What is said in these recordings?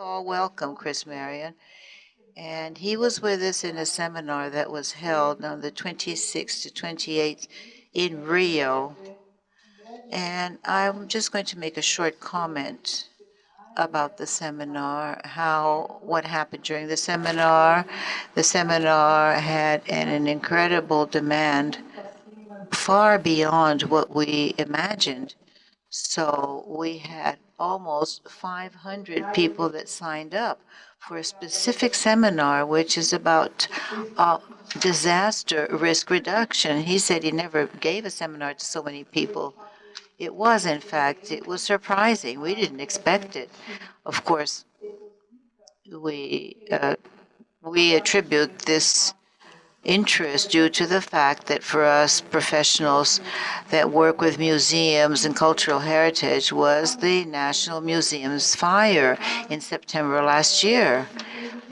all, welcome, Chris Marrion. And he was with us in a seminar that was held on the 26th to 28th in Rio. And I'm just going to make a short comment about the seminar, what happened during the seminar. The seminar had an incredible demand far beyond what we imagined. So we had almost 500 people that signed up for a specific seminar, which is about disaster risk reduction. He said he never gave a seminar to so many people. It was, in fact, it was surprising. We didn't expect it. Of course, we attribute this interest due to the fact that for us professionals that work with museums and cultural heritage was the National Museum's fire in September last year.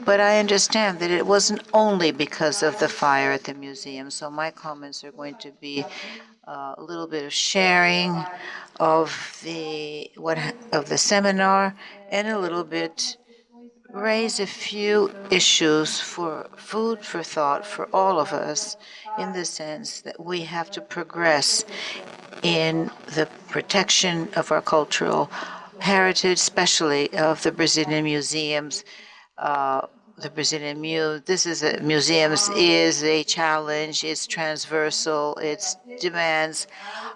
But I understand that it wasn't only because of the fire at the museum, so my comments are going to be a little bit of sharing of the seminar and a little bit raise a few issues for food for thought for all of us, in the sense that we have to progress in the protection of our cultural heritage, especially of the Brazilian museums. The Brazilian museums is a challenge. It's transversal. It demands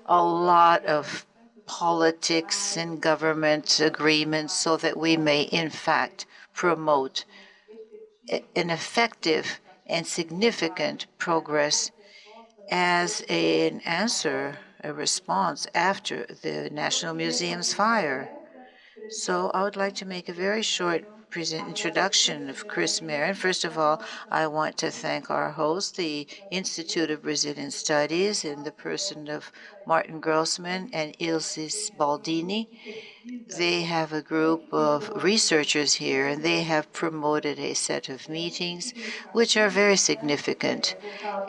a lot of politics and government agreements so that we may, in fact, promote an effective and significant progress as an answer, a response after the National Museum's fire. So I would like to make a very short introduction of Chris Marrion. First of all, I want to thank our host, the Institute of Brazilian Studies, in the person of Martin Grossman and Ilse Baldini. They have a group of researchers here, and they have promoted a set of meetings which are very significant.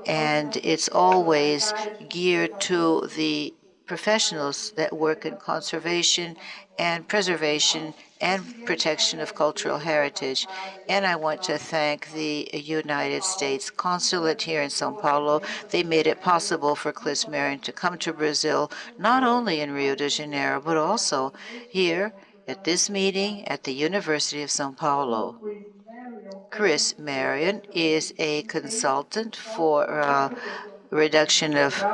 And it's always geared to the professionals that work in conservation and preservation and protection of cultural heritage. And I want to thank the United States Consulate here in São Paulo. They made it possible for Chris Marrion to come to Brazil, not only in Rio de Janeiro, but also here at this meeting at the University of São Paulo. Chris Marrion is a consultant for reduction of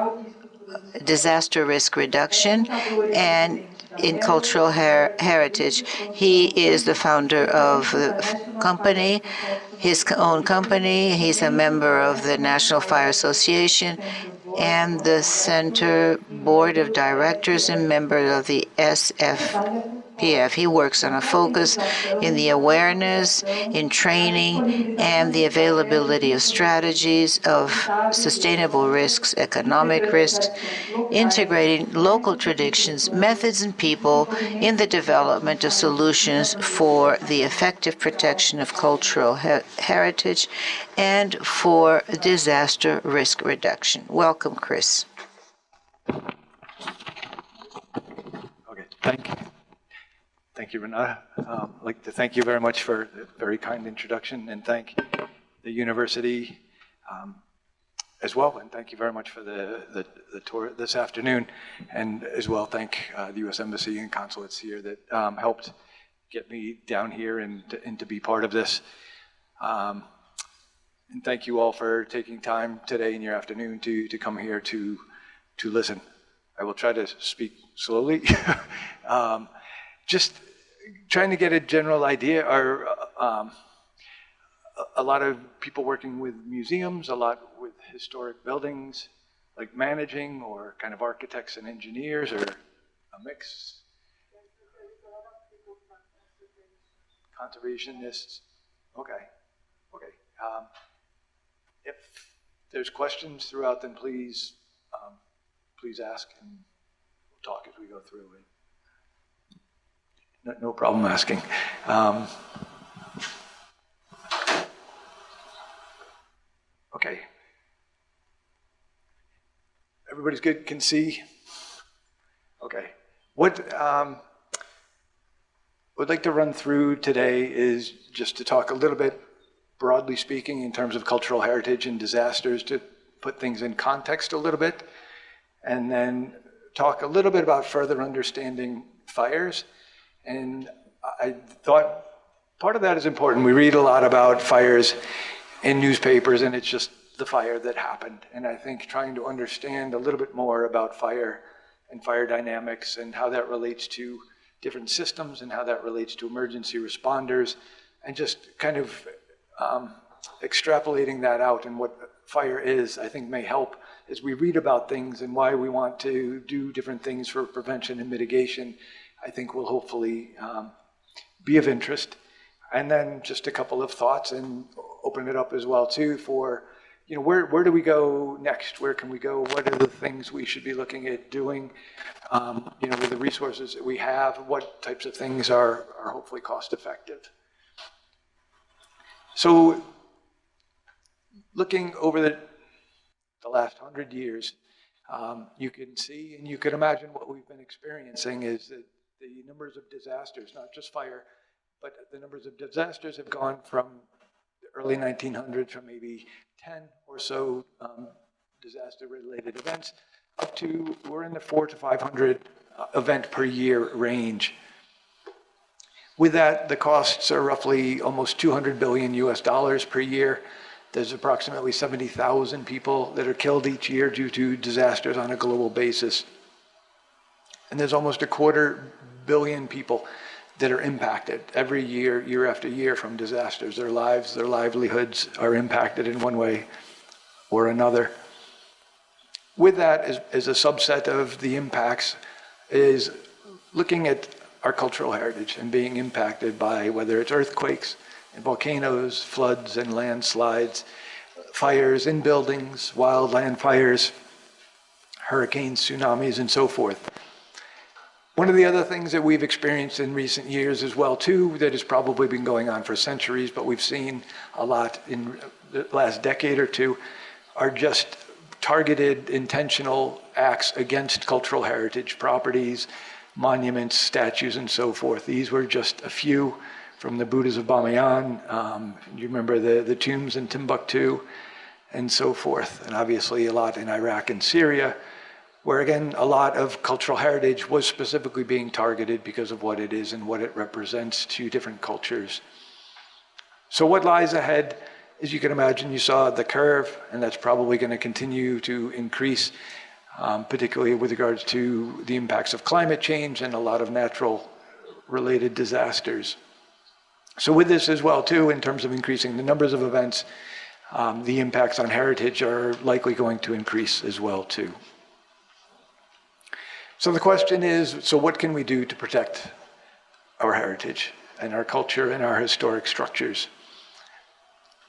disaster risk reduction and in cultural heritage. He is the founder of the company, his own company. He's a member of the National Fire Association and the Center Board of Directors and member of the SFPF. He works on a focus in the awareness, in training, and the availability of strategies of sustainable risks, economic risks, integrating local traditions, methods, and people in the development of solutions for the effective protection of cultural heritage and for disaster risk reduction. Welcome, Chris. Okay, thank you, Renata. I'd like to thank you very much for the very kind introduction, and thank the university as well, and thank you very much for the tour this afternoon, and as well thank the U.S. Embassy and consulates here that helped get me down here and to be part of this. And thank you all for taking time today in your afternoon to come here to listen. I will try to speak slowly. Just trying to get a general idea. A lot of people working with museums, a lot with historic buildings, like managing, or kind of architects and engineers, or a mix? Conservationists. Okay. If there's questions throughout, then please ask, and we'll talk as we go through it. No problem asking. Okay. Everybody's good, can see? Okay. What What I'd like to run through today is just to talk a little bit, broadly speaking, in terms of cultural heritage and disasters, to put things in context a little bit, and then talk a little bit about further understanding fires. And I thought part of that is important. We read a lot about fires in newspapers, and it's just the fire that happened. And I think trying to understand a little bit more about fire and fire dynamics and how that relates to different systems and how that relates to emergency responders, and just kind of extrapolating that out and what fire is, I think may help as we read about things and why we want to do different things for prevention and mitigation. I think will hopefully be of interest. And then just a couple of thoughts and open it up as well too for, where do we go next? Where can we go? What are the things we should be looking at doing, with the resources that we have? What types of things are hopefully cost effective? So looking over the last 100 years, you can see and you can imagine what we've been experiencing is that the numbers of disasters, not just fire, but the numbers of disasters have gone from the early 1900s, from maybe 10 or so disaster-related events, up to we're in the 400 to 500 event per year range. With that, the costs are roughly almost 200 billion US dollars per year. There's approximately 70,000 people that are killed each year due to disasters on a global basis. And there's almost 250 million people that are impacted every year, year after year, from disasters. Their lives, their livelihoods are impacted in one way or another. With that, as a subset of the impacts, is looking at our cultural heritage and being impacted by whether it's earthquakes and volcanoes, floods and landslides, fires in buildings, wildland fires, hurricanes, tsunamis, and so forth. One of the other things that we've experienced in recent years as well too, that has probably been going on for centuries, but we've seen a lot in the last decade or two, are just targeted intentional acts against cultural heritage properties, monuments, statues, and so forth. These were just a few from the Buddhas of Bamiyan. You remember the tombs in Timbuktu and so forth, and obviously a lot in Iraq and Syria, where again, a lot of cultural heritage was specifically being targeted because of what it is and what it represents to different cultures. So what lies ahead, as you can imagine, you saw the curve, and that's probably going to continue to increase, particularly with regards to the impacts of climate change and a lot of natural related disasters. So with this as well too, in terms of increasing the numbers of events, the impacts on heritage are likely going to increase as well too. So the question is, so what can we do to protect our heritage and our culture and our historic structures?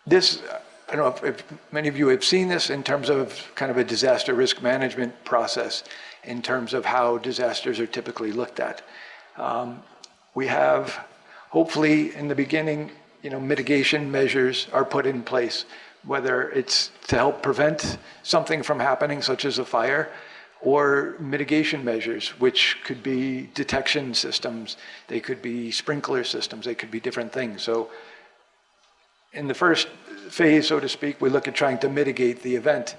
This, I don't know if many of you have seen this in terms of kind of a disaster risk management process in terms of how disasters are typically looked at. We have, hopefully in the beginning, mitigation measures are put in place, whether it's to help prevent something from happening, such as a fire, or mitigation measures, which could be detection systems, they could be sprinkler systems, they could be different things. So in the first phase, so to speak, we look at trying to mitigate the event.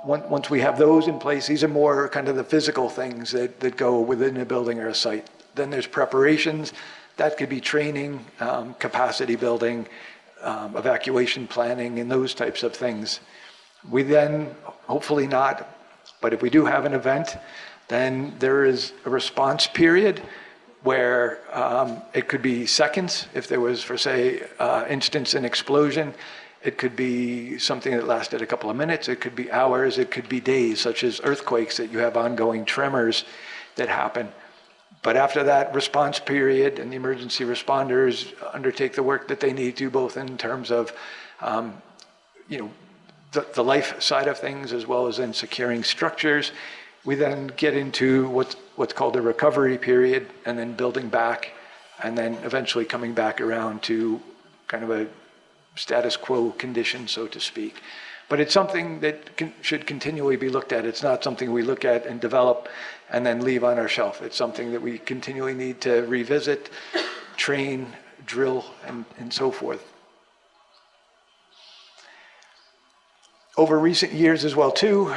Once we have those in place, these are more kind of the physical things that go within a building or a site. Then there's preparations. That could be training, capacity building, evacuation planning, and those types of things. We then, hopefully not, but if we do have an event, then there is a response period where it could be seconds. If there was, for say, instance, an explosion, it could be something that lasted a couple of minutes. It could be hours. It could be days, such as earthquakes, that you have ongoing tremors that happen. But after that response period, and the emergency responders undertake the work that they need to, both in terms of the life side of things, as well as in securing structures. We then get into what's called a recovery period, and then building back, and then eventually coming back around to kind of a status quo condition, so to speak. But it's something that should continually be looked at. It's not something we look at and develop and then leave on our shelf. It's something that we continually need to revisit, train, drill, and so forth. Over recent years as well, too,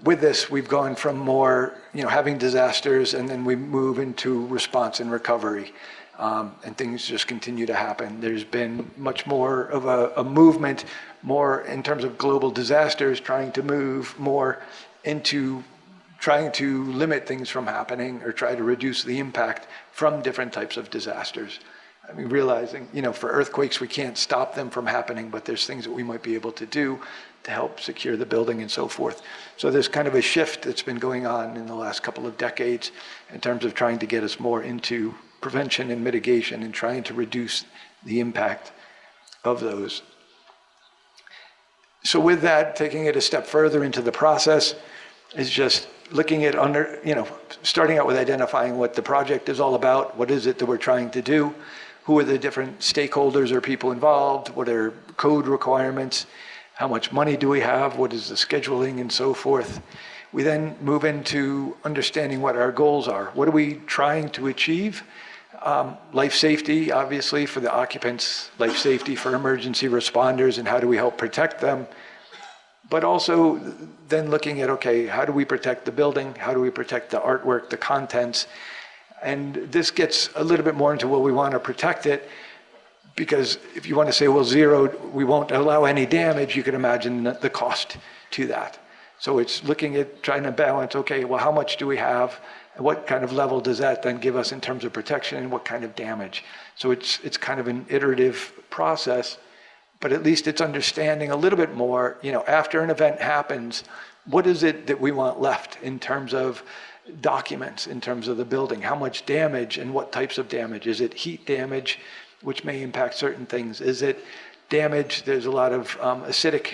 with this, we've gone from more, having disasters, and then we move into response and recovery, and things just continue to happen. There's been much more of a movement, more in terms of global disasters, trying to move more into trying to limit things from happening or try to reduce the impact from different types of disasters. I mean, realizing, for earthquakes, we can't stop them from happening, but there's things that we might be able to do to help secure the building and so forth. So there's kind of a shift that's been going on in the last couple of decades in terms of trying to get us more into prevention and mitigation and trying to reduce the impact of those. So with that, taking it a step further into the process is just looking at starting out with identifying what the project is all about, what is it that we're trying to do, who are the different stakeholders or people involved, what are code requirements, how much money do we have, what is the scheduling, and so forth. We then move into understanding what our goals are. What are we trying to achieve? Life safety, obviously, for the occupants, life safety for emergency responders, and how do we help protect them? But also then looking at, okay, how do we protect the building? How do we protect the artwork, the contents? And this gets a little bit more into, well, we want to protect it, because if you want to say, well, zero, we won't allow any damage, you can imagine the cost to that. So it's looking at trying to balance, okay, well, how much do we have? And what kind of level does that then give us in terms of protection, and what kind of damage? So it's kind of an iterative process, but at least it's understanding a little bit more, after an event happens, what is it that we want left in terms of documents, in terms of the building? How much damage and what types of damage? Is it heat damage, which may impact certain things? Is it damage? There's a lot of acidic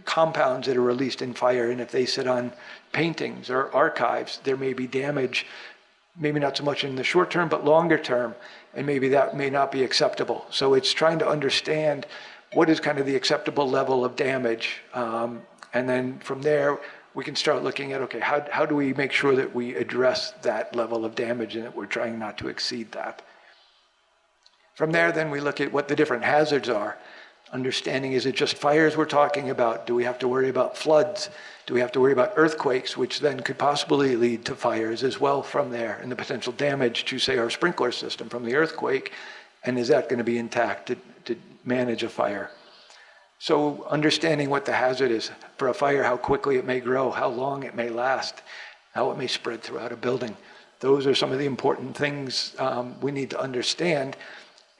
compounds that are released in fire, and if they sit on paintings or archives, there may be damage, maybe not so much in the short term, but longer term, and maybe that may not be acceptable. So it's trying to understand what is kind of the acceptable level of damage, and then from there, we can start looking at, okay, how do we make sure that we address that level of damage and that we're trying not to exceed that? From there, then we look at what the different hazards are. Understanding, is it just fires we're talking about? Do we have to worry about floods? Do we have to worry about earthquakes, which then could possibly lead to fires as well from there, and the potential damage to, say, our sprinkler system from the earthquake? And is that going to be intact to manage a fire? So understanding what the hazard is for a fire, how quickly it may grow, how long it may last, how it may spread throughout a building. Those are some of the important things we need to understand.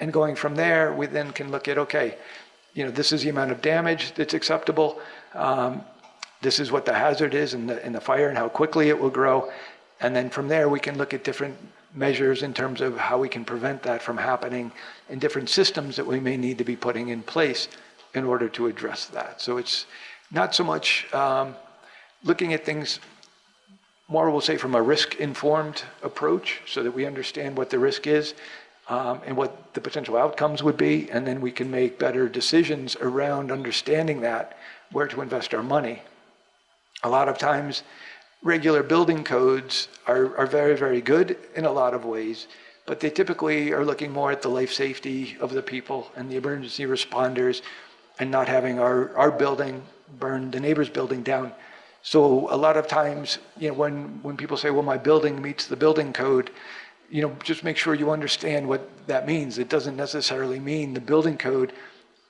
And going from there, we then can look at, okay, this is the amount of damage that's acceptable. This is what the hazard is in the fire and how quickly it will grow. And then from there, we can look at different measures in terms of how we can prevent that from happening, and different systems that we may need to be putting in place in order to address that. So it's not so much looking at things more, we'll say, from a risk-informed approach, so that we understand what the risk is and what the potential outcomes would be, and then we can make better decisions around understanding that, where to invest our money. A lot of times, regular building codes are very, very good in a lot of ways, but they typically are looking more at the life safety of the people and the emergency responders, and not having our building burn the neighbor's building down. So a lot of times, when people say, well, my building meets the building code, just make sure you understand what that means. It doesn't necessarily mean the building code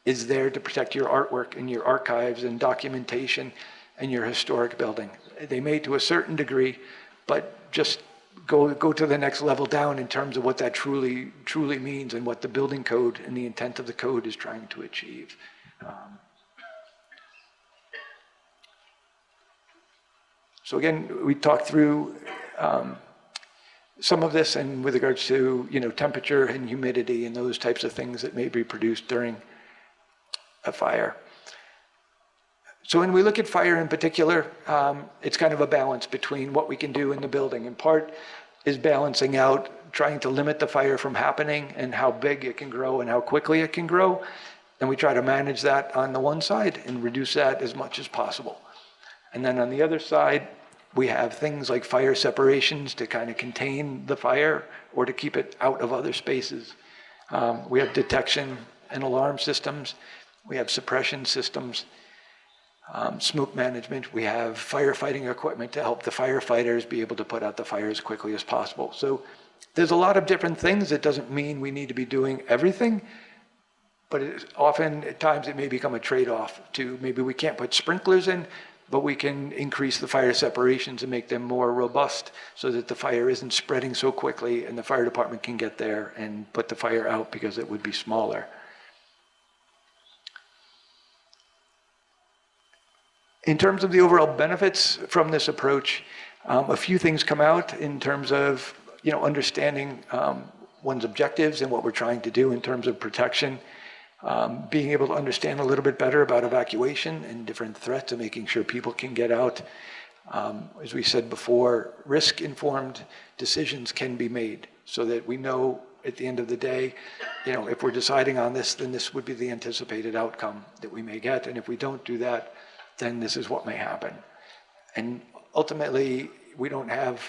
is there to protect your artwork and your archives and documentation and your historic building. They may to a certain degree, but just go to the next level down in terms of what that truly means, and what the building code and the intent of the code is trying to achieve. So again, we talked through some of this, and with regards to temperature and humidity and those types of things that may be produced during a fire. So when we look at fire in particular, it's kind of a balance between what we can do in the building. In part is balancing out, trying to limit the fire from happening and how big it can grow and how quickly it can grow. And we try to manage that on the one side and reduce that as much as possible. And then on the other side, we have things like fire separations to kind of contain the fire or to keep it out of other spaces. We have detection and alarm systems. We have suppression systems, smoke management. We have firefighting equipment to help the firefighters be able to put out the fire as quickly as possible. So there's a lot of different things. It doesn't mean we need to be doing everything, but often at times it may become a trade-off to maybe we can't put sprinklers in, but we can increase the fire separations and make them more robust so that the fire isn't spreading so quickly and the fire department can get there and put the fire out because it would be smaller. In terms of the overall benefits from this approach, a few things come out in terms of understanding one's objectives and what we're trying to do in terms of protection. Being able to understand a little bit better about evacuation and different threats and making sure people can get out. As we said before, risk-informed decisions can be made so that we know at the end of the day, if we're deciding on this, then this would be the anticipated outcome that we may get. And if we don't do that, then this is what may happen. And ultimately, we don't have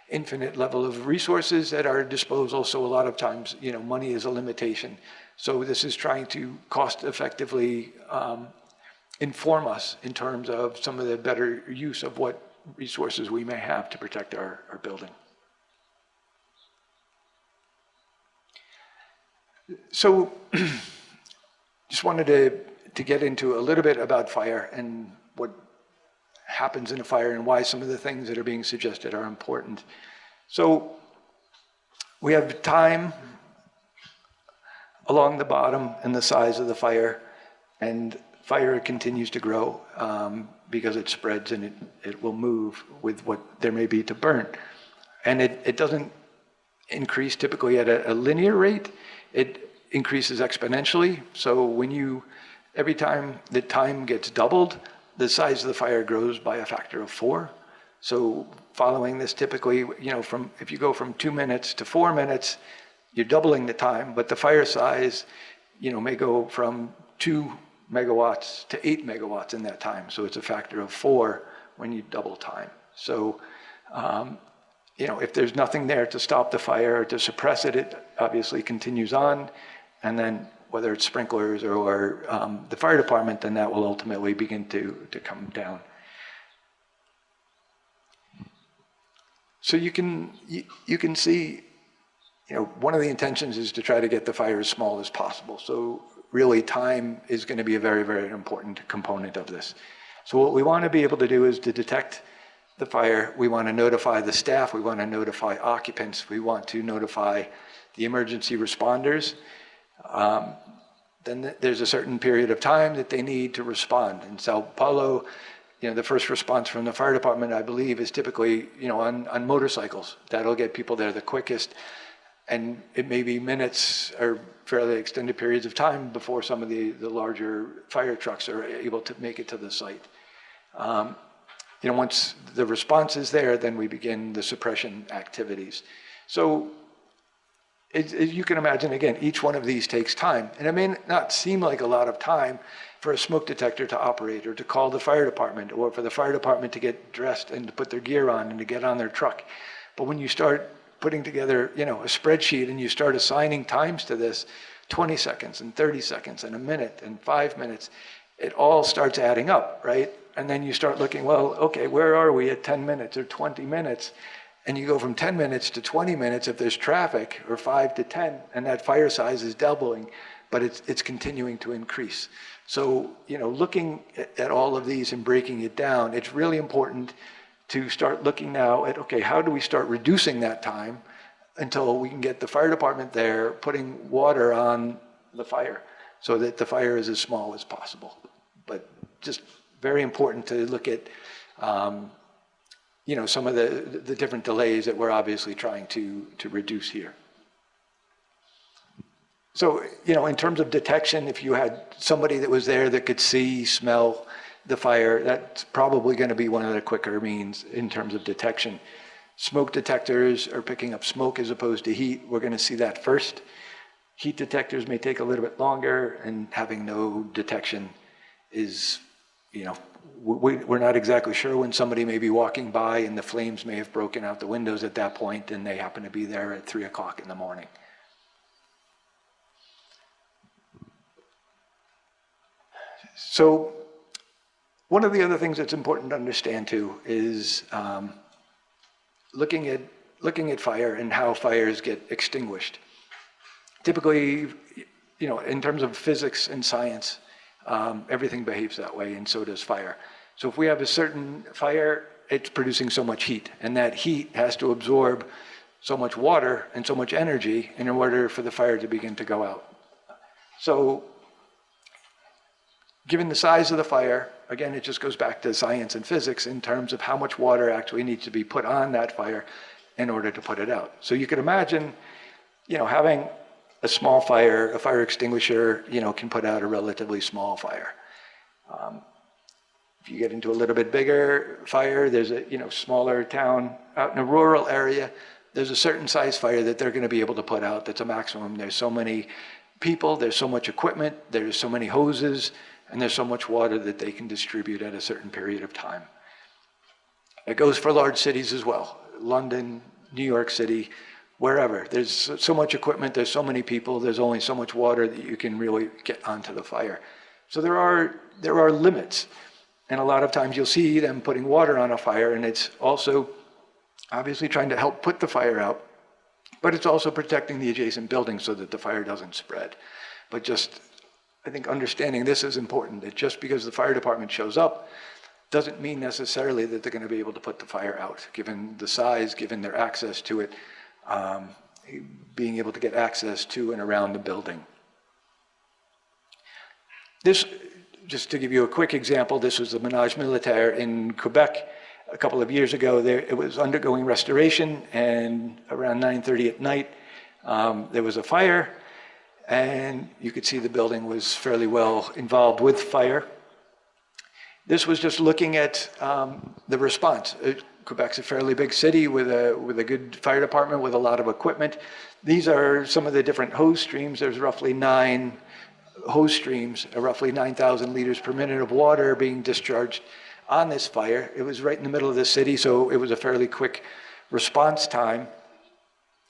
infinite level of resources at our disposal, so a lot of times, money is a limitation. So this is trying to cost effectively inform us in terms of some of the better use of what resources we may have to protect our building. So just wanted to get into a little bit about fire and what happens in a fire and why some of the things that are being suggested are important. So we have time along the bottom and the size of the fire, and fire continues to grow because it spreads and it will move with what there may be to burn. And it doesn't increase typically at a linear rate, it increases exponentially. So every time the time gets doubled, the size of the fire grows by a factor of 4. So following this typically, if you go from 2 minutes to 4 minutes, you're doubling the time, but the fire size, may go from 2 megawatts to 8 megawatts in that time. So it's a factor of 4 when you double time. So, if there's nothing there to stop the fire or to suppress it, it obviously continues on. And then whether it's sprinklers or the fire department, then that will ultimately begin to come down. So you can see, one of the intentions is to try to get the fire as small as possible. So really time is going to be a very, very important component of this. So what we want to be able to do is to detect the fire. We want to notify the staff. We want to notify occupants. We want to notify the emergency responders. Then there's a certain period of time that they need to respond. In Sao Paulo, the first response from the fire department, I believe, is typically, on motorcycles. That'll get people there the quickest. And it may be minutes or fairly extended periods of time before some of the larger fire trucks are able to make it to the site. Once the response is there, then we begin the suppression activities. So as you can imagine, again, each one of these takes time. And it may not seem like a lot of time for a smoke detector to operate or to call the fire department or for the fire department to get dressed and to put their gear on and to get on their truck. But when you start putting together, a spreadsheet and you start assigning times to this, 20 seconds and 30 seconds and a minute and 5 minutes, it all starts adding up, right? And then you start looking, well, okay, where are we at 10 minutes or 20 minutes? And you go from 10 minutes to 20 minutes if there's traffic, or 5 to 10, and that fire size is doubling, but it's continuing to increase. So, looking at all of these and breaking it down, it's really important to start looking now at, okay, how do we start reducing that time until we can get the fire department there putting water on the fire so that the fire is as small as possible. But just very important to look at, some of the different delays that we're obviously trying to reduce here. So, in terms of detection, if you had somebody that was there that could see, smell the fire, that's probably going to be one of the quicker means in terms of detection. Smoke detectors are picking up smoke as opposed to heat. We're going to see that first. Heat detectors may take a little bit longer, and having no detection is, we're not exactly sure when somebody may be walking by and the flames may have broken out the windows at that point and they happen to be there at 3 o'clock in the morning. So one of the other things that's important to understand too is looking at fire and how fires get extinguished. Typically, in terms of physics and science, everything behaves that way, and so does fire. So if we have a certain fire, it's producing so much heat, and that heat has to absorb so much water and so much energy in order for the fire to begin to go out. So given the size of the fire, again, it just goes back to science and physics in terms of how much water actually needs to be put on that fire in order to put it out. So you could imagine, having a small fire, a fire extinguisher, can put out a relatively small fire. If you get into a little bit bigger fire, there's a smaller town out in a rural area, there's a certain size fire that they're going to be able to put out that's a maximum. There's so many people, there's so much equipment, there's so many hoses, and there's so much water that they can distribute at a certain period of time. It goes for large cities as well. London, New York City, wherever. There's so much equipment, there's so many people, there's only so much water that you can really get onto the fire. So there are limits. And a lot of times you'll see them putting water on a fire, and it's also obviously trying to help put the fire out, but it's also protecting the adjacent buildings so that the fire doesn't spread. But just, I think understanding this is important, that just because the fire department shows up doesn't mean necessarily that they're going to be able to put the fire out, given the size, given their access to it, being able to get access to and around the building. This, just to give you a quick example, this was the Ménage Militaire in Quebec a couple of years ago. It was undergoing restoration, and around 9:30 at night, there was a fire, and you could see the building was fairly well involved with fire. This was just looking at the response. Quebec's a fairly big city with a good fire department with a lot of equipment. These are some of the different hose streams. There's roughly 9 hose streams, roughly 9,000 liters per minute of water being discharged on this fire. It was right in the middle of the city, so it was a fairly quick response time.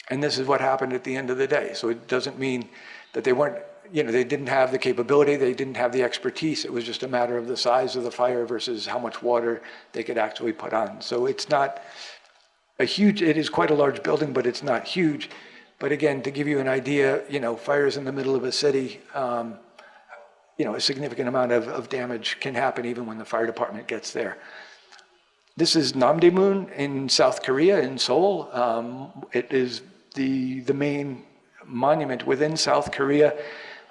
And this is what happened at the end of the day. So it doesn't mean that they weren't, they didn't have the capability, they didn't have the expertise. It was just a matter of the size of the fire versus how much water they could actually put on. So it's not it is quite a large building, but it's not huge. But again, to give you an idea, fires in the middle of a city, a significant amount of damage can happen even when the fire department gets there. This is Namdaemun in South Korea, in Seoul. It is the main monument within South Korea.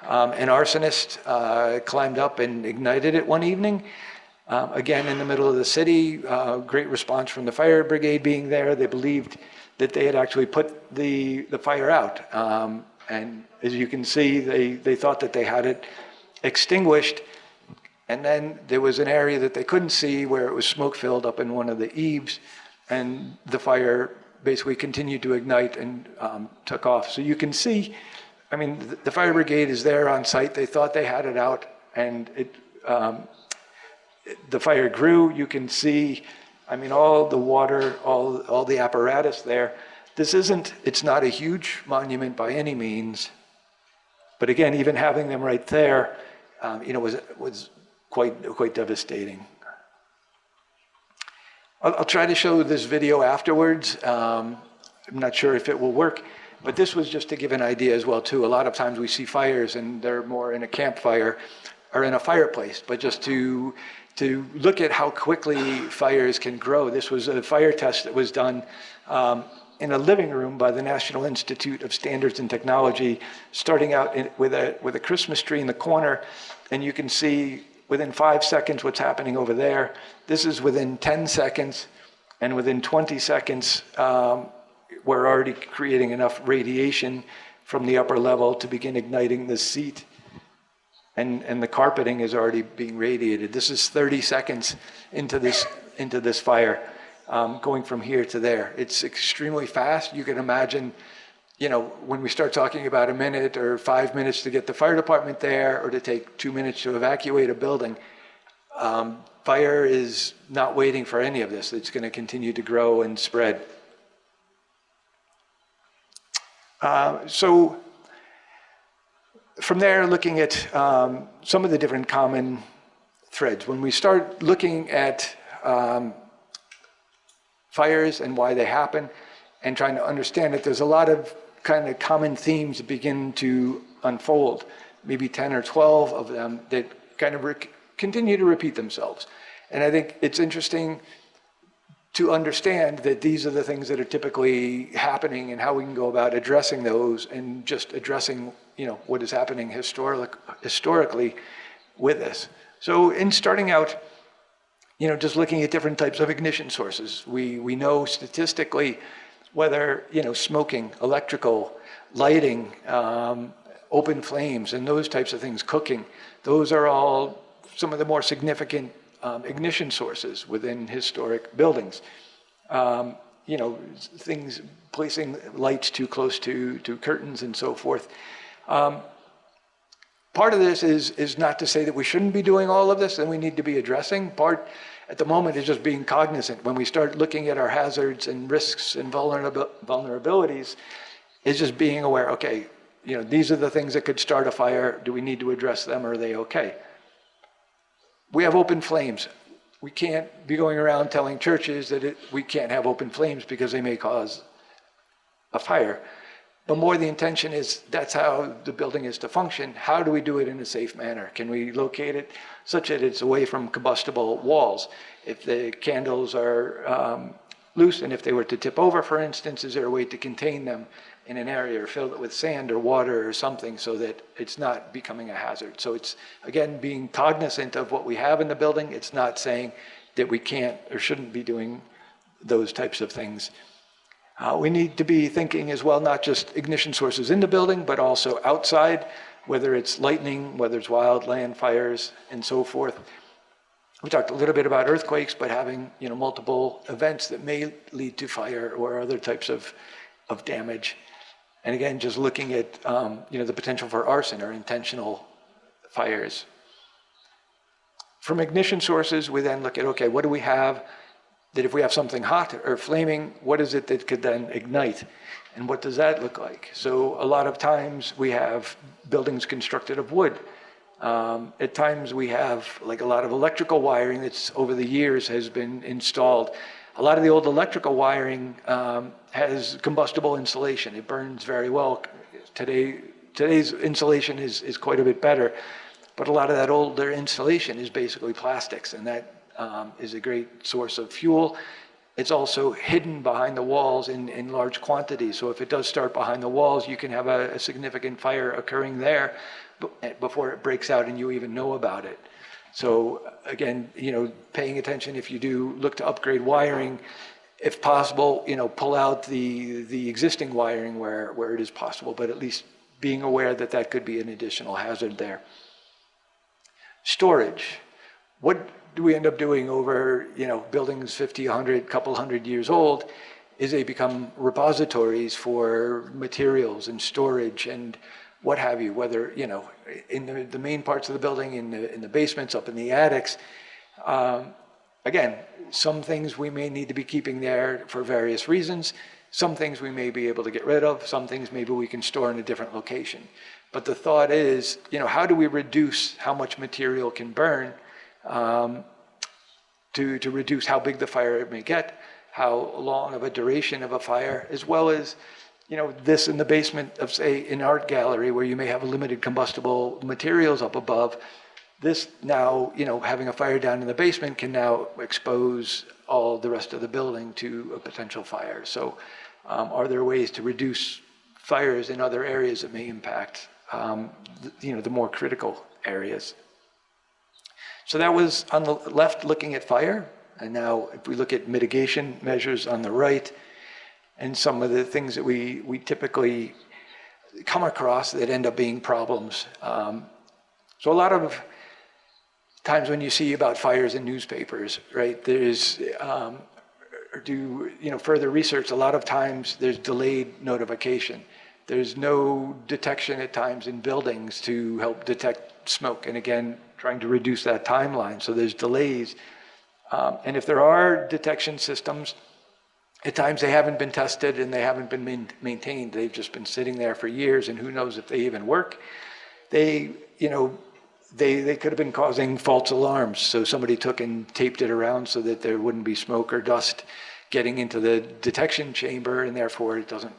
An arsonist climbed up and ignited it one evening. Again, in the middle of the city, great response from the fire brigade being there. They believed that they had actually put the fire out. And as you can see, they thought that they had it extinguished. And then there was an area that they couldn't see where it was smoke filled up in one of the eaves, and the fire basically continued to ignite and took off. So you can see, the fire brigade is there on site. They thought they had it out, and the fire grew. You can see, all the water, all the apparatus there. It's not a huge monument by any means, but again, even having them right there, was quite devastating. I'll try to show this video afterwards. I'm not sure if it will work, but this was just to give an idea as well too. A lot of times we see fires and they're more in a campfire or in a fireplace, but just to look at how quickly fires can grow. This was a fire test that was done in a living room by the National Institute of Standards and Technology, starting out with a Christmas tree in the corner, and you can see within 5 seconds what's happening over there. This is within 10 seconds, and within 20 seconds, we're already creating enough radiation from the upper level to begin igniting the seat, and the carpeting is already being radiated. This is 30 seconds into this fire, going from here to there. It's extremely fast. You can imagine, when we start talking about a minute or 5 minutes to get the fire department there, or to take 2 minutes to evacuate a building, fire is not waiting for any of this. It's going to continue to grow and spread. So from there, looking at some of the different common threads. When we start looking at fires and why they happen and trying to understand it, there's a lot of kind of common themes that begin to unfold, maybe 10 or 12 of them that kind of continue to repeat themselves. And I think it's interesting to understand that these are the things that are typically happening and how we can go about addressing those, and just addressing, what is happening historically with this. So in starting out, just looking at different types of ignition sources, we know statistically whether, smoking, electrical, lighting, open flames, and those types of things, cooking, those are all some of the more significant ignition sources within historic buildings. Things, placing lights too close to curtains and so forth. Part of this is not to say that we shouldn't be doing all of this and we need to be addressing. Part at the moment is just being cognizant. When we start looking at our hazards and risks and vulnerabilities, is just being aware, okay, these are the things that could start a fire. Do we need to address them, or are they okay? We have open flames. We can't be going around telling churches that we can't have open flames because they may cause a fire. But more the intention is that's how the building is to function. How do we do it in a safe manner? Can we locate it such that it's away from combustible walls? If the candles are loose, and if they were to tip over, for instance, is there a way to contain them in an area, or fill it with sand or water or something, so that it's not becoming a hazard? So it's, again, being cognizant of what we have in the building. It's not saying that we can't or shouldn't be doing those types of things. We need to be thinking as well, not just ignition sources in the building, but also outside, whether it's lightning, whether it's wildland fires, and so forth. We talked a little bit about earthquakes, but having multiple events that may lead to fire or other types of damage. And again, just looking at the potential for arson or intentional fires. From ignition sources, we then look at, okay, what do we have that if we have something hot or flaming, what is it that could then ignite? And what does that look like? So a lot of times we have buildings constructed of wood. At times we have like a lot of electrical wiring that's over the years has been installed. A lot of the old electrical wiring has combustible insulation. It burns very well. Today's insulation is quite a bit better, but a lot of that older insulation is basically plastics, and that is a great source of fuel. It's also hidden behind the walls in large quantities. So if it does start behind the walls, you can have a significant fire occurring there before it breaks out and you even know about it. So again, paying attention, if you do look to upgrade wiring, if possible, pull out the existing wiring where it is possible, but at least being aware that that could be an additional hazard there. Storage. What do we end up doing over, buildings 50, 100, couple hundred years old, is they become repositories for materials and storage and what have you, whether, in the main parts of the building, in the basements, up in the attics. Again, some things we may need to be keeping there for various reasons. Some things we may be able to get rid of. Some things maybe we can store in a different location. But the thought is, how do we reduce how much material can burn to reduce how big the fire may get, how long of a duration of a fire, as well as, this in the basement of, say, an art gallery where you may have limited combustible materials up above. This now, having a fire down in the basement can now expose all the rest of the building to a potential fire. So are there ways to reduce fires in other areas that may impact, the more critical areas? So that was on the left looking at fire. And now if we look at mitigation measures on the right, and some of the things that we typically come across that end up being problems. So a lot of times when you see about fires in newspapers, right, there's, or do further research, a lot of times there's delayed notification. There's no detection at times in buildings to help detect smoke. And again, trying to reduce that timeline. So there's delays. And if there are detection systems, at times they haven't been tested and they haven't been maintained. They've just been sitting there for years, and who knows if they even work. They could have been causing false alarms. So somebody took and taped it around so that there wouldn't be smoke or dust getting into the detection chamber, and therefore it doesn't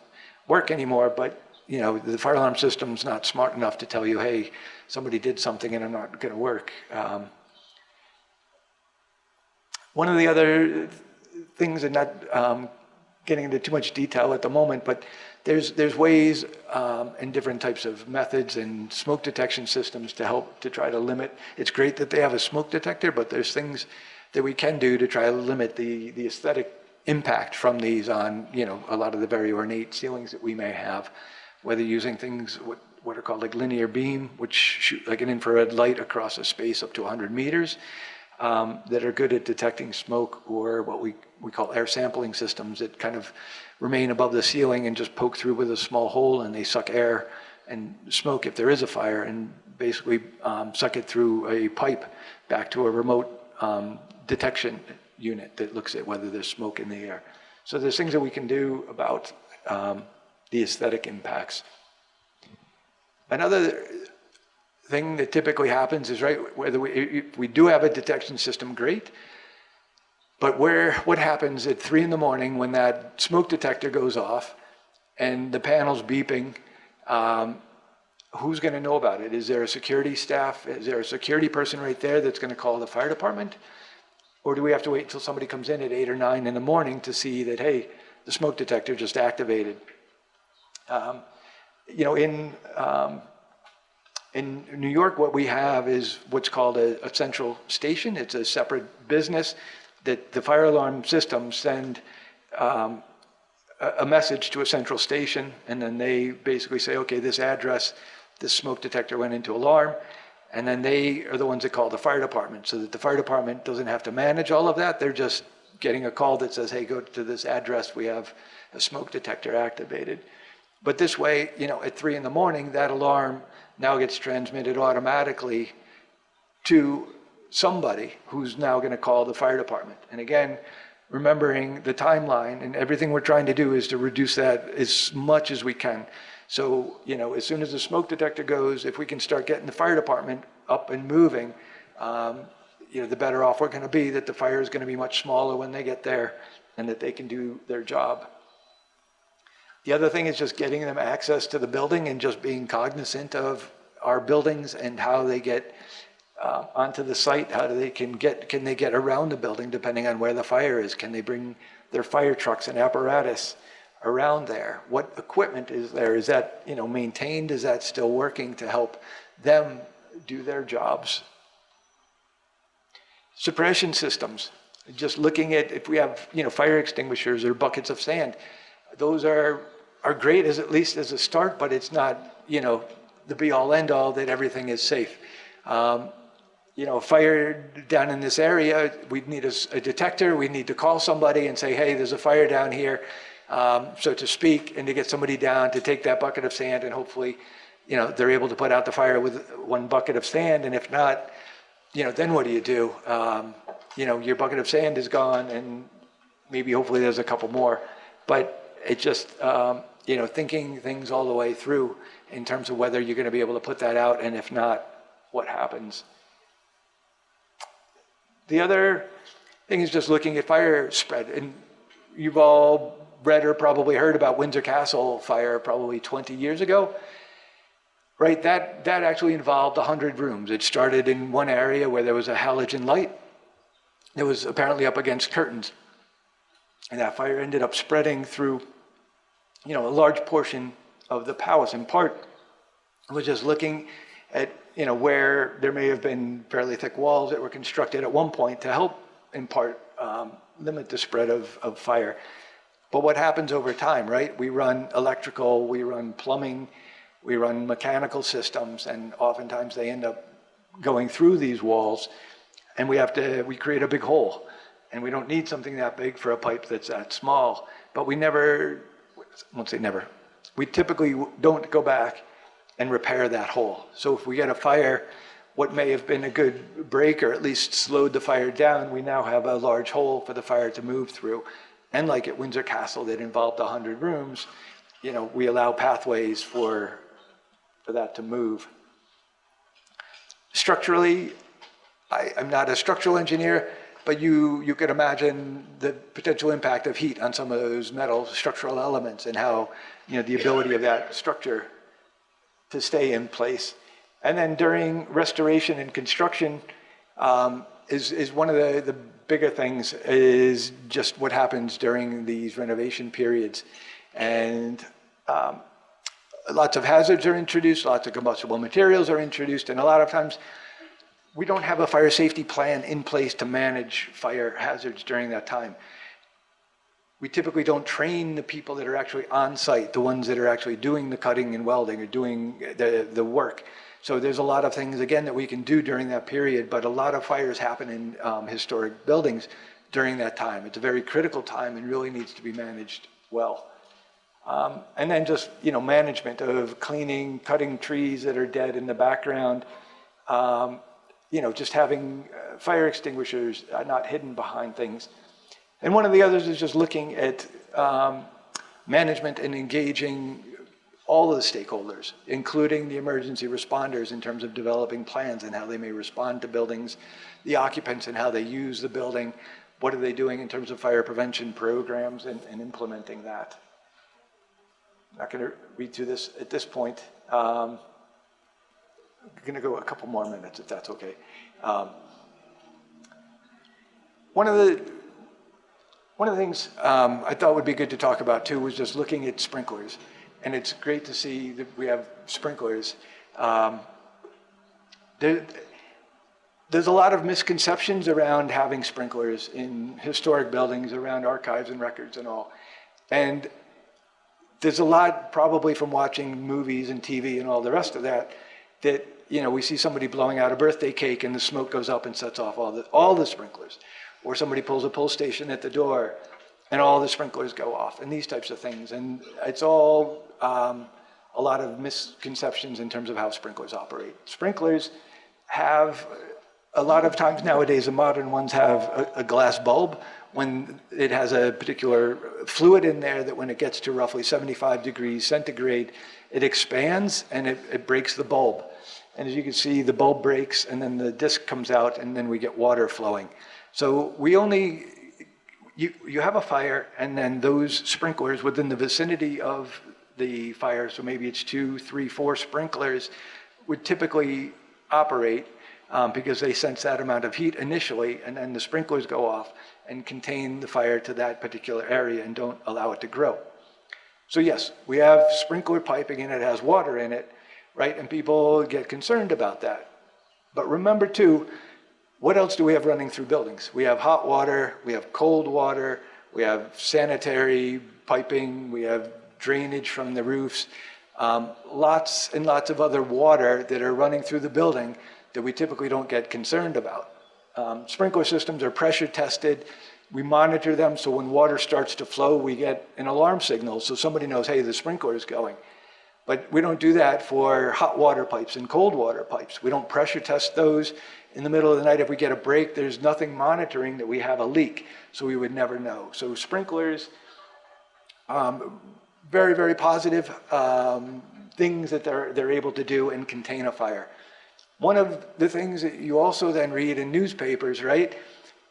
work anymore. But the fire alarm system's not smart enough to tell you, hey, somebody did something and it's not going to work. One of the other things, and not getting into too much detail at the moment, but there's ways and different types of methods and smoke detection systems to help to try to limit. It's great that they have a smoke detector, but there's things that we can do to try to limit the aesthetic impact from these on a lot of the very ornate ceilings that we may have, whether using things what are called like linear beam, which shoot like an infrared light across a space up to 100 meters. That are good at detecting smoke, or what we call air sampling systems that kind of remain above the ceiling and just poke through with a small hole, and they suck air and smoke if there is a fire, and basically suck it through a pipe back to a remote detection unit that looks at whether there's smoke in the air. So there's things that we can do about the aesthetic impacts. Another thing that typically happens is, right, whether we do have a detection system, great, but what happens at 3 in the morning when that smoke detector goes off and the panel's beeping? Who's going to know about it? Is there a security staff? Is there a security person right there that's going to call the fire department? Or do we have to wait until somebody comes in at 8 or 9 in the morning to see that, hey, the smoke detector just activated? In New York, what we have is what's called a central station. It's a separate business that the fire alarm systems send a message to a central station, and then they basically say, okay, this address, this smoke detector went into alarm, and then they are the ones that call the fire department, so that the fire department doesn't have to manage all of that. They're just getting a call that says, hey, go to this address, we have a smoke detector activated. But this way, at 3 in the morning, that alarm now gets transmitted automatically to somebody who's now going to call the fire department. And again, remembering the timeline, and everything we're trying to do is to reduce that as much as we can. So, as soon as the smoke detector goes, if we can start getting the fire department up and moving, the better off we're going to be, that the fire is going to be much smaller when they get there and that they can do their job. The other thing is just getting them access to the building and just being cognizant of our buildings and how they get onto the site, how can they get around the building depending on where the fire is? Can they bring their fire trucks and apparatus around there? What equipment is there? Is that maintained? Is that still working to help them do their jobs? Suppression systems. Just looking at if we have fire extinguishers or buckets of sand. Those are great at least as a start, but it's not the be all end all that everything is safe. Fire down in this area, we'd need a detector. We need to call somebody and say, hey, there's a fire down here, so to speak, and to get somebody down to take that bucket of sand, and hopefully they're able to put out the fire with one bucket of sand. And if not, then what do you do? Your bucket of sand is gone, and maybe hopefully there's a couple more. But it just, thinking things all the way through in terms of whether you're going to be able to put that out, and if not, what happens. The other thing is just looking at fire spread. And you've all read or probably heard about Windsor Castle fire probably 20 years ago. Right, that actually involved 100 rooms. It started in one area where there was a halogen light that was apparently up against curtains. And that fire ended up spreading through, a large portion of the palace. In part, was just looking at, where there may have been fairly thick walls that were constructed at one point to help, in part, limit the spread of fire. But what happens over time, right? We run electrical, we run plumbing, we run mechanical systems, and oftentimes they end up going through these walls, and we create a big hole. And we don't need something that big for a pipe that's that small. But we never, I won't say never, we typically don't go back and repair that hole. So if we get a fire, what may have been a good break or at least slowed the fire down, we now have a large hole for the fire to move through. And like at Windsor Castle that involved 100 rooms, we allow pathways for that to move. Structurally, I'm not a structural engineer, but you could imagine the potential impact of heat on some of those metal structural elements and how, the ability of that structure to stay in place. And then during restoration and construction is one of the bigger things is just what happens during these renovation periods. And lots of hazards are introduced, lots of combustible materials are introduced, and a lot of times we don't have a fire safety plan in place to manage fire hazards during that time. We typically don't train the people that are actually on site, the ones that are actually doing the cutting and welding or doing the work. So there's a lot of things, again, that we can do during that period, but a lot of fires happen in historic buildings during that time. It's a very critical time and really needs to be managed well. And then just, management of cleaning, cutting trees that are dead in the background, just having fire extinguishers not hidden behind things. And one of the others is just looking at management and engaging all of the stakeholders, including the emergency responders in terms of developing plans and how they may respond to buildings, the occupants and how they use the building, what are they doing in terms of fire prevention programs and implementing that. I'm not going to read through this at this point. I'm going to go a couple more minutes if that's okay. One of the things I thought would be good to talk about too was just looking at sprinklers. And it's great to see that we have sprinklers. There's a lot of misconceptions around having sprinklers in historic buildings, around archives and records and all. And there's a lot probably from watching movies and TV and all the rest of that, we see somebody blowing out a birthday cake and the smoke goes up and sets off all the sprinklers. Or somebody pulls a pull station at the door and all the sprinklers go off and these types of things. And it's all a lot of misconceptions in terms of how sprinklers operate. Sprinklers have, a lot of times nowadays, the modern ones have a glass bulb when it has a particular fluid in there that when it gets to roughly 75 degrees centigrade, it expands and it breaks the bulb. And as you can see, the bulb breaks and then the disc comes out and then we get water flowing. So you have a fire and then those sprinklers within the vicinity of the fire, so maybe it's 2, 3, 4 sprinklers, would typically operate because they sense that amount of heat initially, and then the sprinklers go off and contain the fire to that particular area and don't allow it to grow. So yes, we have sprinkler piping and it has water in it, right? And people get concerned about that. But remember too, what else do we have running through buildings? We have hot water, we have cold water, we have sanitary piping, we have drainage from the roofs, lots and lots of other water that are running through the building that we typically don't get concerned about. Sprinkler systems are pressure tested. We monitor them, so when water starts to flow, we get an alarm signal so somebody knows, hey, the sprinkler is going. But we don't do that for hot water pipes and cold water pipes. We don't pressure test those. In the middle of the night, if we get a break, there's nothing monitoring that we have a leak, so we would never know. So sprinklers, very, very positive things that they're able to do and contain a fire. One of the things that you also then read in newspapers, right,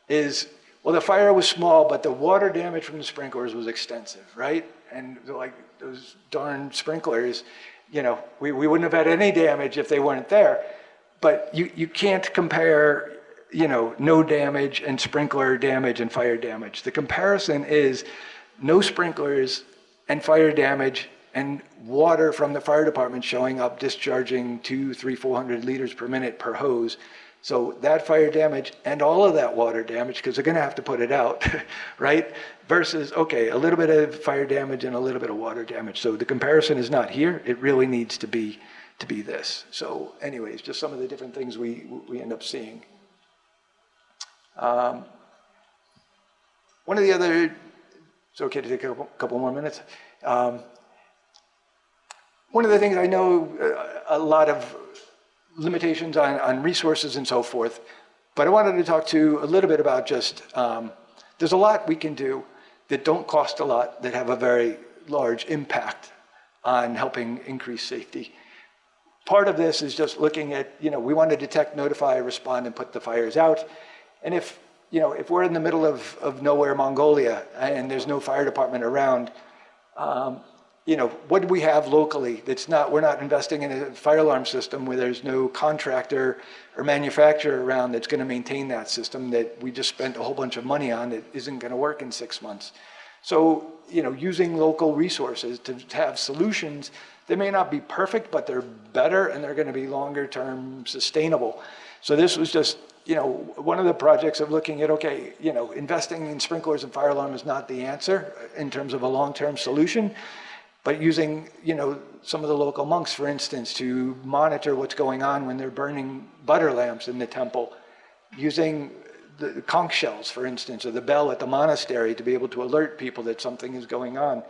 is, well, the fire was small, but the water damage from the sprinklers was extensive, right? And like those darn sprinklers, we wouldn't have had any damage if they weren't there. But you can't compare, no damage and sprinkler damage and fire damage. The comparison is no sprinklers and fire damage and water from the fire department showing up, discharging 200, 300, 400 liters per minute per hose. So that fire damage and all of that water damage, because they're going to have to put it out, right? Versus, okay, a little bit of fire damage and a little bit of water damage. So the comparison is not here. It really needs to be this. So anyways, just some of the different things we end up seeing. One of the other, it's okay to take a couple more minutes. One of the things I know, a lot of limitations on resources and so forth, but I wanted to talk to a little bit about just, there's a lot we can do that don't cost a lot, that have a very large impact on helping increase safety. Part of this is just looking at, we want to detect, notify, respond, and put the fires out. And if we're in the middle of nowhere, Mongolia, and there's no fire department around, what do we have locally we're not investing in a fire alarm system where there's no contractor or manufacturer around that's going to maintain that system that we just spent a whole bunch of money on that isn't going to work in 6 months. So, using local resources to have solutions, they may not be perfect, but they're better and they're going to be longer term sustainable. So this was just, one of the projects of looking at, okay, investing in sprinklers and fire alarm is not the answer in terms of a long-term solution, but using, some of the local monks, for instance, to monitor what's going on when they're burning butter lamps in the temple, using the conch shells, for instance, or the bell at the monastery to be able to alert people that something is going on,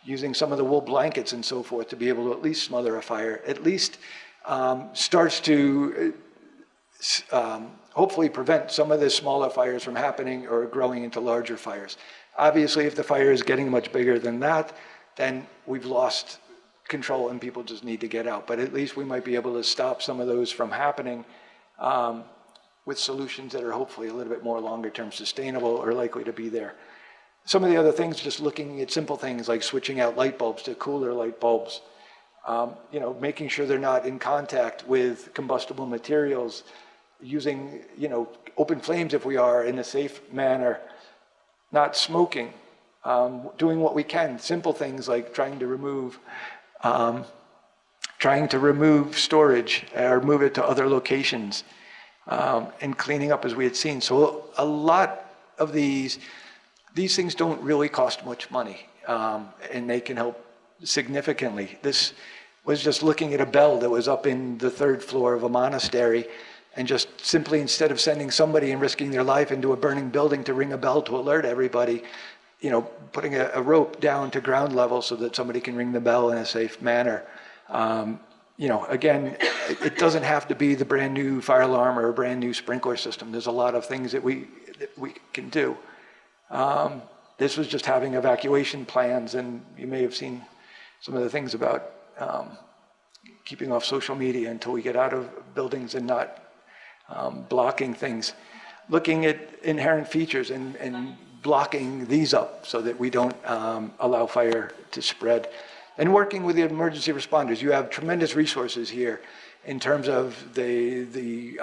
using some of the wool blankets and so forth to be able to at least smother a fire, at least starts to hopefully prevent some of the smaller fires from happening or growing into larger fires. Obviously, if the fire is getting much bigger than that, then we've lost control and people just need to get out. But at least we might be able to stop some of those from happening with solutions that are hopefully a little bit more longer term sustainable or likely to be there. Some of the other things, just looking at simple things like switching out light bulbs to cooler light bulbs, making sure they're not in contact with combustible materials, using, open flames if we are in a safe manner, not smoking, doing what we can, simple things like trying to remove storage or move it to other locations, and cleaning up as we had seen. So a lot of these things don't really cost much money, and they can help significantly. This was just looking at a bell that was up in the 3rd floor of a monastery, and just simply, instead of sending somebody and risking their life into a burning building to ring a bell to alert everybody, putting a rope down to ground level so that somebody can ring the bell in a safe manner. Again, it doesn't have to be the brand new fire alarm or a brand new sprinkler system. There's a lot of things that we can do. This was just having evacuation plans, and you may have seen some of the things about keeping off social media until we get out of buildings and not blocking things. Looking at inherent features and blocking these up so that we don't allow fire to spread. And working with the emergency responders. You have tremendous resources here in terms of the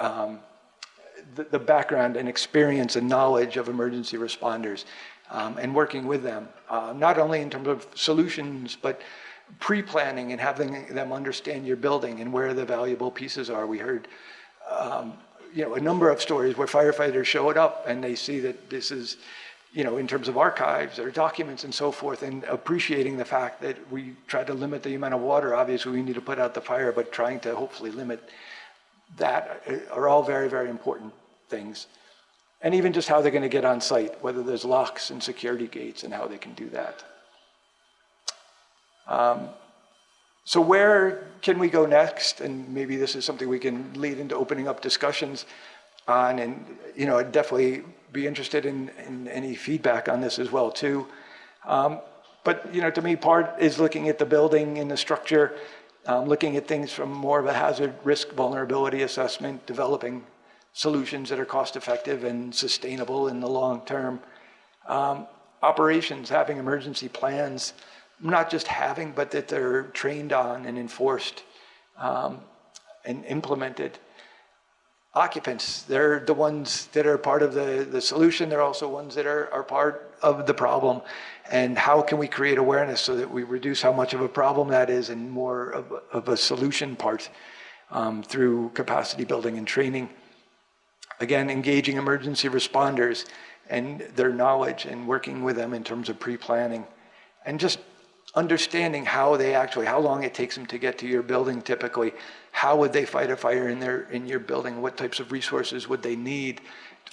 background and experience and knowledge of emergency responders, and working with them, not only in terms of solutions, but pre-planning and having them understand your building and where the valuable pieces are. We heard a number of stories where firefighters showed up and they see that this is, in terms of archives or documents and so forth, and appreciating the fact that we try to limit the amount of water. Obviously, we need to put out the fire, but trying to hopefully limit that are all very, very important things. And even just how they're going to get on site, whether there's locks and security gates and how they can do that. So where can we go next? And maybe this is something we can lead into opening up discussions on, and I'd definitely be interested in any feedback on this as well too. But to me, part is looking at the building and the structure, looking at things from more of a hazard risk vulnerability assessment, developing solutions that are cost effective and sustainable in the long term. Operations, having emergency plans, not just having, but that they're trained on and enforced and implemented. Occupants, they're the ones that are part of the solution. They're also ones that are part of the problem. And how can we create awareness so that we reduce how much of a problem that is and more of a solution part through capacity building and training. Again, engaging emergency responders and their knowledge and working with them in terms of pre-planning. And just understanding how long it takes them to get to your building typically. How would they fight a fire in your building? What types of resources would they need?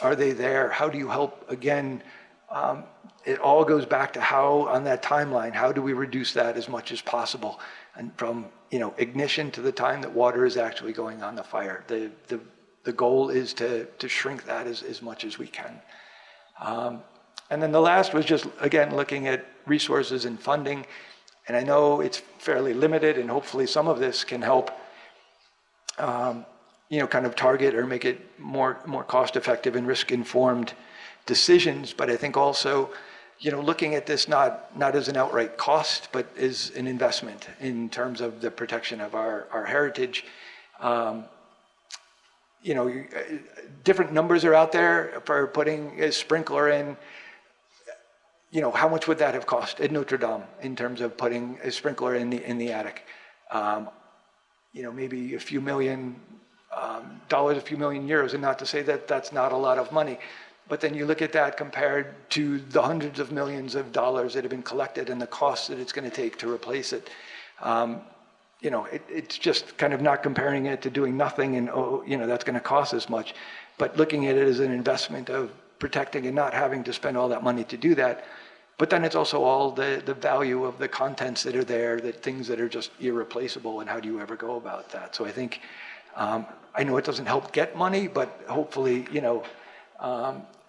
Are they there? How do you help? Again, it all goes back to how, on that timeline, how do we reduce that as much as possible? And from, ignition to the time that water is actually going on the fire. The goal is to shrink that as much as we can. And then the last was just, again, looking at resources and funding. And I know it's fairly limited, and hopefully some of this can help, kind of target or make it more cost-effective and risk-informed decisions. But I think also, looking at this not as an outright cost, but as an investment in terms of the protection of our heritage. Different numbers are out there for putting a sprinkler in. How much would that have cost at Notre Dame in terms of putting a sprinkler in the attic? Maybe a few million dollars, a few million euros, and not to say that that's not a lot of money. But then you look at that compared to the hundreds of millions of dollars that have been collected and the costs that it's going to take to replace it. It's just kind of not comparing it to doing nothing and, that's going to cost as much. But looking at it as an investment of protecting and not having to spend all that money to do that. But then it's also all the value of the contents that are there, the things that are just irreplaceable, and how do you ever go about that? So I think, I know it doesn't help get money, but hopefully,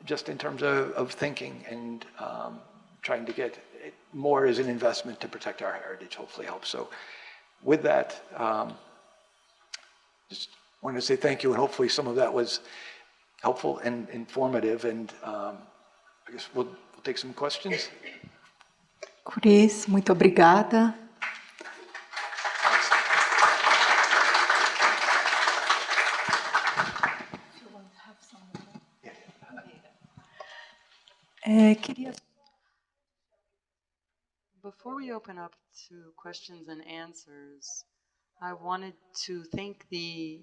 just in terms of thinking and trying to get it more as an investment to protect our heritage, hopefully helps. So with that, just wanted to say thank you, and hopefully some of that was helpful and informative, and I guess we'll take some questions. Cris, muito obrigada. Before we open up to questions and answers, I wanted to thank the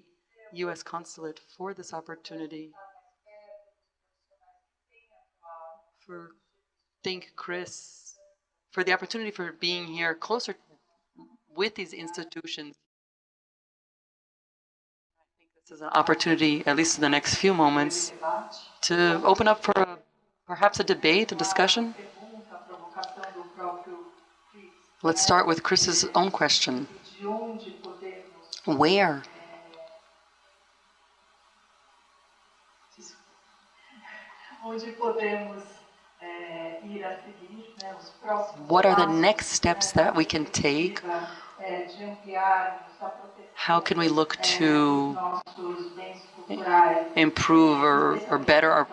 U.S. Consulate for this opportunity. Thank Chris for the opportunity for being here closer with these institutions. I think this is an opportunity, at least in the next few moments, to open up for perhaps a debate, a discussion. Let's start with Chris's own question. Where? What are the next steps that we can take? How can we look to improve or better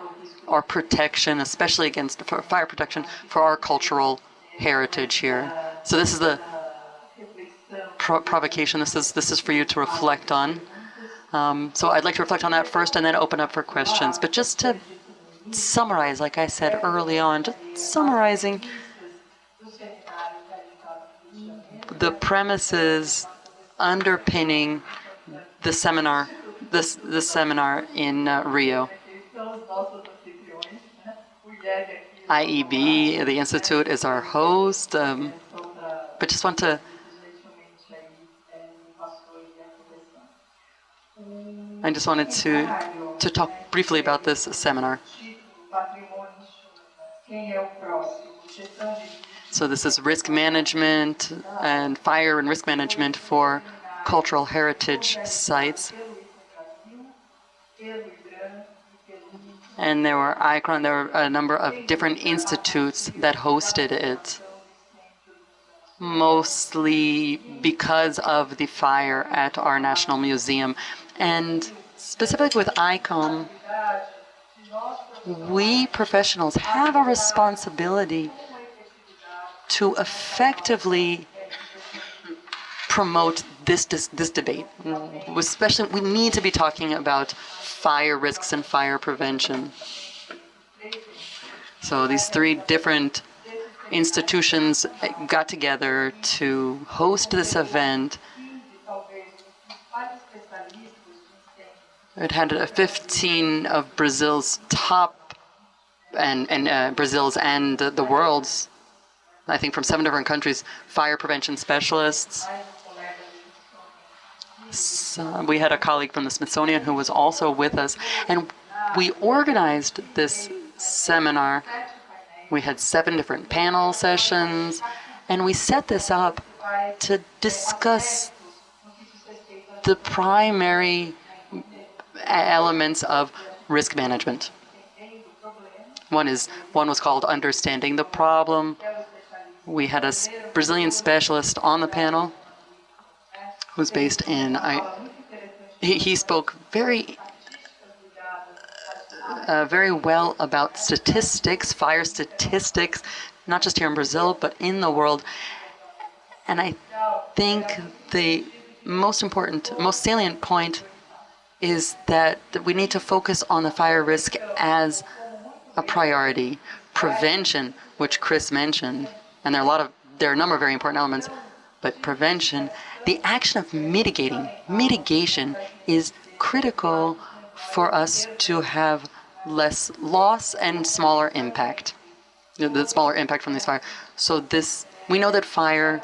our protection, especially against fire protection for our cultural heritage here? So this is the provocation. This is for you to reflect on. So I'd like to reflect on that first and then open up for questions. But just to summarize, like I said early on, just summarizing the premises underpinning the seminar, the seminar in Rio. IEB, the Institute, is our host, but just want to I just wanted to talk briefly about this seminar. So this is risk management and fire and risk management for cultural heritage sites. And there were ICOM, there were a number of different institutes that hosted it, mostly because of the fire at our National Museum. And specifically with ICOM, we professionals have a responsibility to effectively promote this debate. Especially, we need to be talking about fire risks and fire prevention. So these three different institutions got together to host this event. It had 15 of Brazil's top and Brazil's and the world's, I think from 7 different countries, fire prevention specialists. So we had a colleague from the Smithsonian who was also with us, and we organized this seminar. We had 7 different panel sessions, and we set this up to discuss the primary elements of risk management. One was called Understanding the Problem. We had a Brazilian specialist on the panel who's based in, he spoke very well about statistics, fire statistics, not just here in Brazil, but in the world. And I think the most important, most salient point is that we need to focus on the fire risk as a priority. Prevention, which Chris mentioned, and there are a number of very important elements, but prevention, the action of mitigation is critical for us to have less loss and smaller impact, the smaller impact from these fires. So we know that fire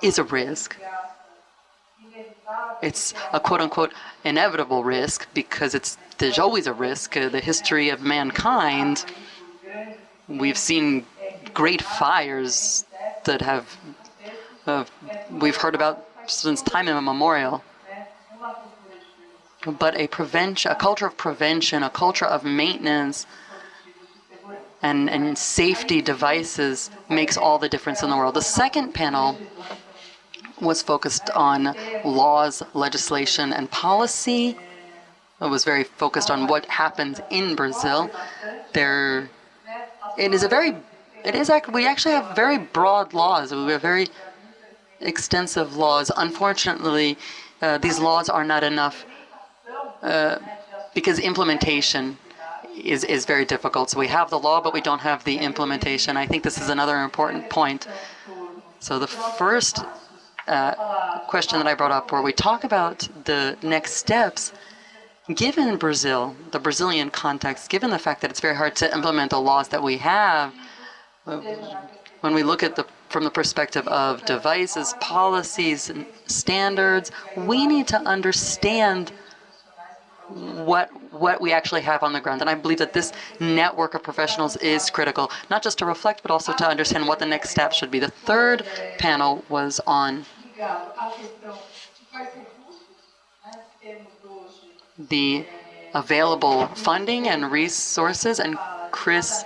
is a risk. It's a quote-unquote inevitable risk because there's always a risk. The history of mankind, we've seen great fires that we've heard about since time immemorial. But a culture of prevention, a culture of maintenance, and safety devices makes all the difference in the world. The second panel was focused on laws, legislation, and policy. It was very focused on what happens in Brazil. We actually have very broad laws. We have very extensive laws. Unfortunately, these laws are not enough because implementation is very difficult. So we have the law, but we don't have the implementation. I think this is another important point. So the first question that I brought up, where we talk about the next steps, given Brazil, the Brazilian context, given the fact that it's very hard to implement the laws that we have, when we look at from the perspective of devices, policies, and standards, we need to understand what we actually have on the ground. And I believe that this network of professionals is critical, not just to reflect, but also to understand what the next step should be. The third panel was on the available funding and resources, and Chris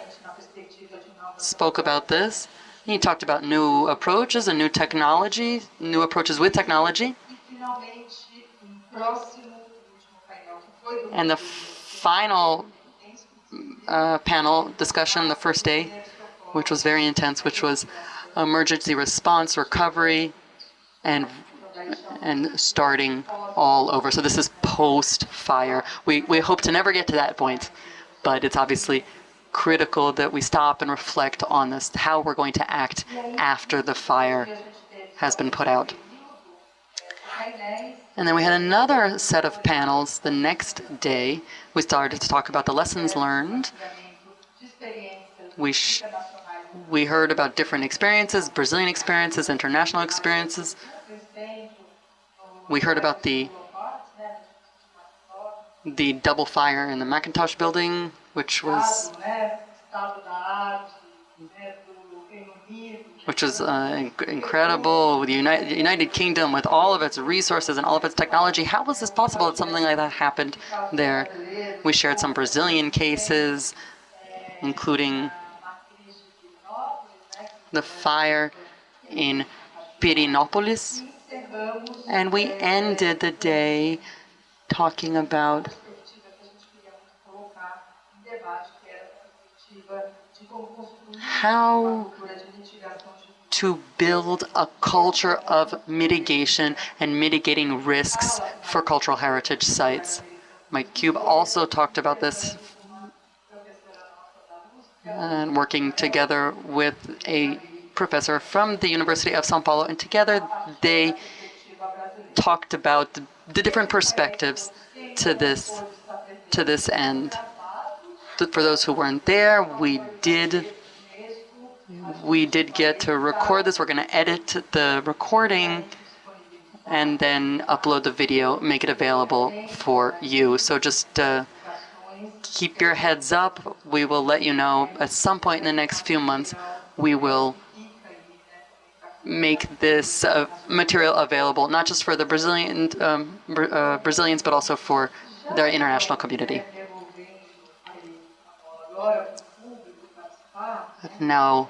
spoke about this. He talked about new approaches and new approaches with technology. And the final panel discussion, the first day, which was very intense, which was emergency response, recovery, and starting all over. So this is post-fire. We hope to never get to that point, but it's obviously critical that we stop and reflect on this, how we're going to act after the fire has been put out. And then we had another set of panels the next day. We started to talk about the lessons learned. We heard about different experiences, Brazilian experiences, international experiences. We heard about the double fire in the Macintosh building, which was incredible. The United Kingdom, with all of its resources and all of its technology, how was this possible that something like that happened there? We shared some Brazilian cases, including the fire in Pirinópolis. And we ended the day talking about how to build a culture of mitigation and mitigating risks for cultural heritage sites. Mike Cube also talked about this, and working together with a professor from the University of São Paulo, and together they talked about the different perspectives to this end. For those who weren't there, we did get to record this. We're going to edit the recording and then upload the video, make it available for you. So just keep your heads up. We will let you know at some point in the next few months. We will make this material available, not just for the Brazilians, but also for their international community. Now,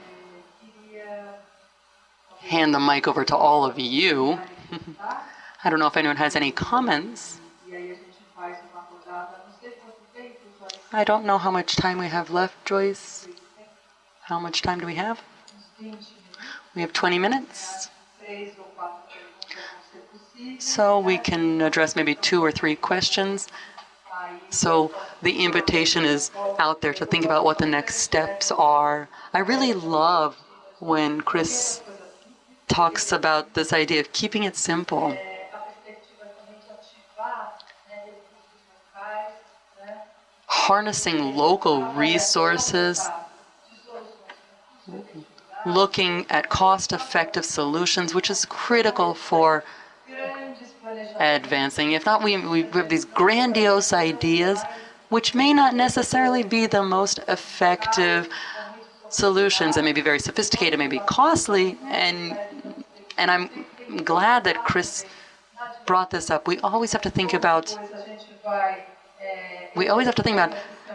hand the mic over to all of you. I don't know if anyone has any comments. I don't know how much time we have left, Joyce. How much time do we have? We have 20 minutes. So we can address maybe 2 or 3 questions. So the invitation is out there to think about what the next steps are. I really love when Chris talks about this idea of keeping it simple. Harnessing local resources, looking at cost-effective solutions, which is critical for advancing. If not, we have these grandiose ideas, which may not necessarily be the most effective solutions, and may be very sophisticated, may be costly, and I'm glad that Chris brought this up. We always have to think about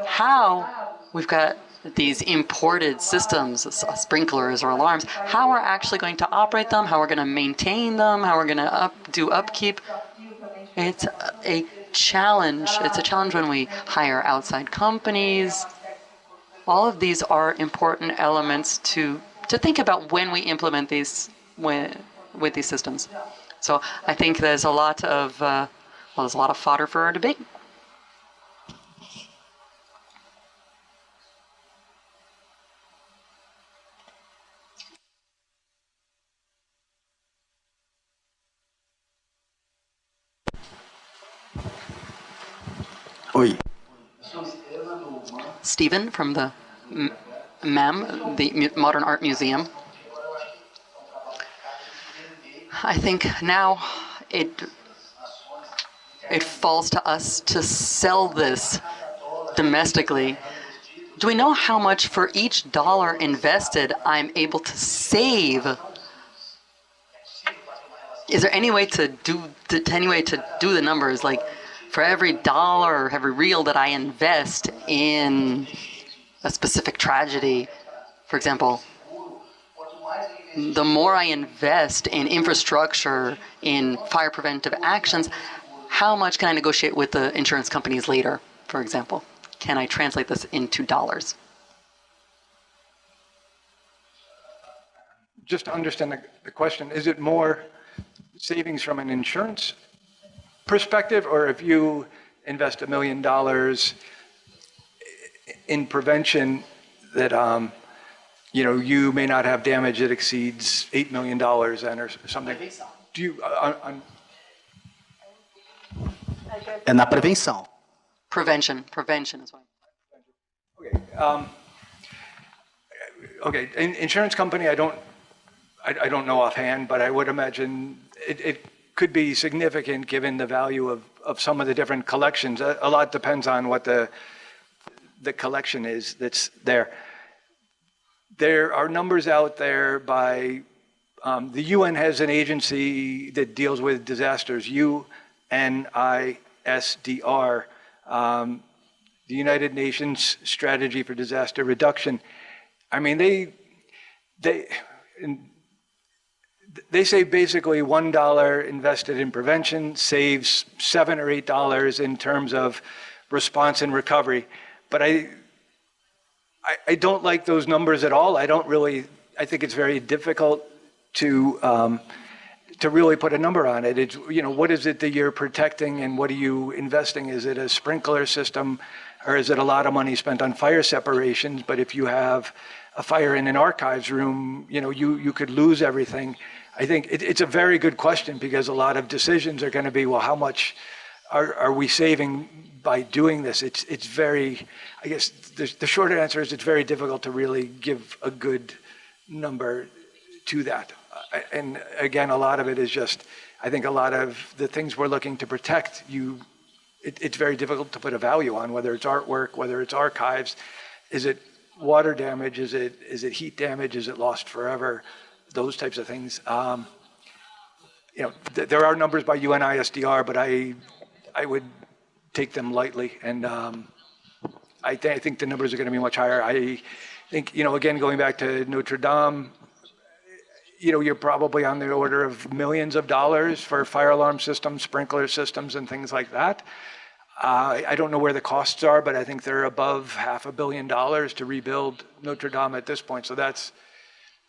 how we've got these imported systems, sprinklers or alarms, how we're actually going to operate them, how we're going to maintain them, how we're going to do upkeep. It's a challenge. It's a challenge when we hire outside companies. All of these are important elements to think about when we implement these with these systems. So I think there's a lot of fodder for our debate. Oi. Stephen from the MAM, the Modern Art Museum. I think now it falls to us to sell this domestically. Do we know how much for each dollar invested I'm able to save? Is there any way to do the numbers? Like, for every dollar or every real that I invest in a specific tragedy, for example, the more I invest in infrastructure, in fire preventive actions, how much can I negotiate with the insurance companies later, for example? Can I translate this into dollars? Just to understand the question, is it more savings from an insurance perspective, or if you invest $1 million in prevention, that you may not have damage that exceeds $8 million and or something? Do you? É na prevenção. Prevention is one. Okay. Okay. Insurance company, I don't know offhand, but I would imagine it could be significant given the value of some of the different collections. A lot depends on what the collection is that's there. There are numbers out there by the UN has an agency that deals with disasters, UNISDR, the United Nations Strategy for Disaster Reduction. I mean, they say basically $1 invested in prevention saves $7 or $8 in terms of response and recovery. But I don't like those numbers at all. I think it's very difficult to really put a number on it. It's, what is it that you're protecting and what are you investing? Is it a sprinkler system, or is it a lot of money spent on fire separations? But if you have a fire in an archives room, you could lose everything. I think it's a very good question, because a lot of decisions are going to be, well, how much are we saving by doing this? It's very, I guess the short answer is it's very difficult to really give a good number to that. And again, a lot of it is just, I think a lot of the things we're looking to protect, it's very difficult to put a value on, whether it's artwork, whether it's archives. Is it water damage? Is it heat damage? Is it lost forever? those types of things. There are numbers by UNISDR, but I would take them lightly, and I think the numbers are going to be much higher. I think, again, going back to Notre Dame, you're probably on the order of millions of dollars for fire alarm systems, sprinkler systems, and things like that. I don't know where the costs are, but I think they're above $500 million to rebuild Notre Dame at this point. So that's,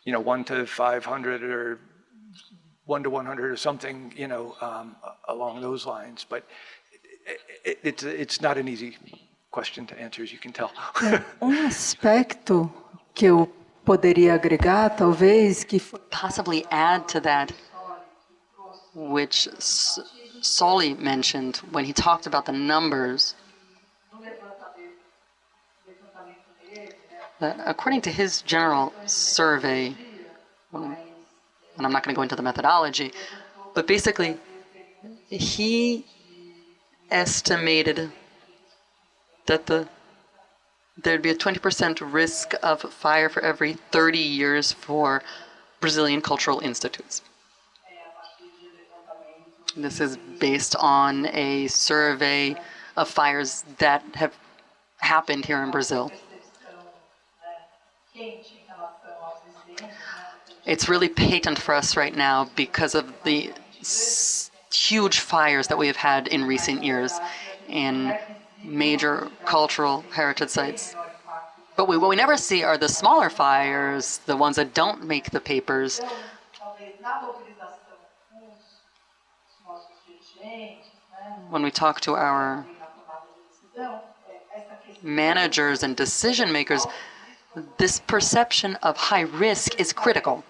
1 to 500 or 1 to 100 or something, along those lines. But it's not an easy question to answer, as you can tell. Aspecto que eu poderia agregar, talvez, que Possibly add to that, which Soli mentioned when he talked about the numbers. That according to his general survey, and I'm not going to go into the methodology, but basically he estimated that there'd be a 20% risk of fire for every 30 years for Brazilian cultural institutes. This is based on a survey of fires that have happened here in Brazil. It's really patent for us right now because of the huge fires that we have had in recent years in major cultural heritage sites. But what we never see are the smaller fires, the ones that don't make the papers. When we talk to our managers and decision makers, this perception of high risk is critical.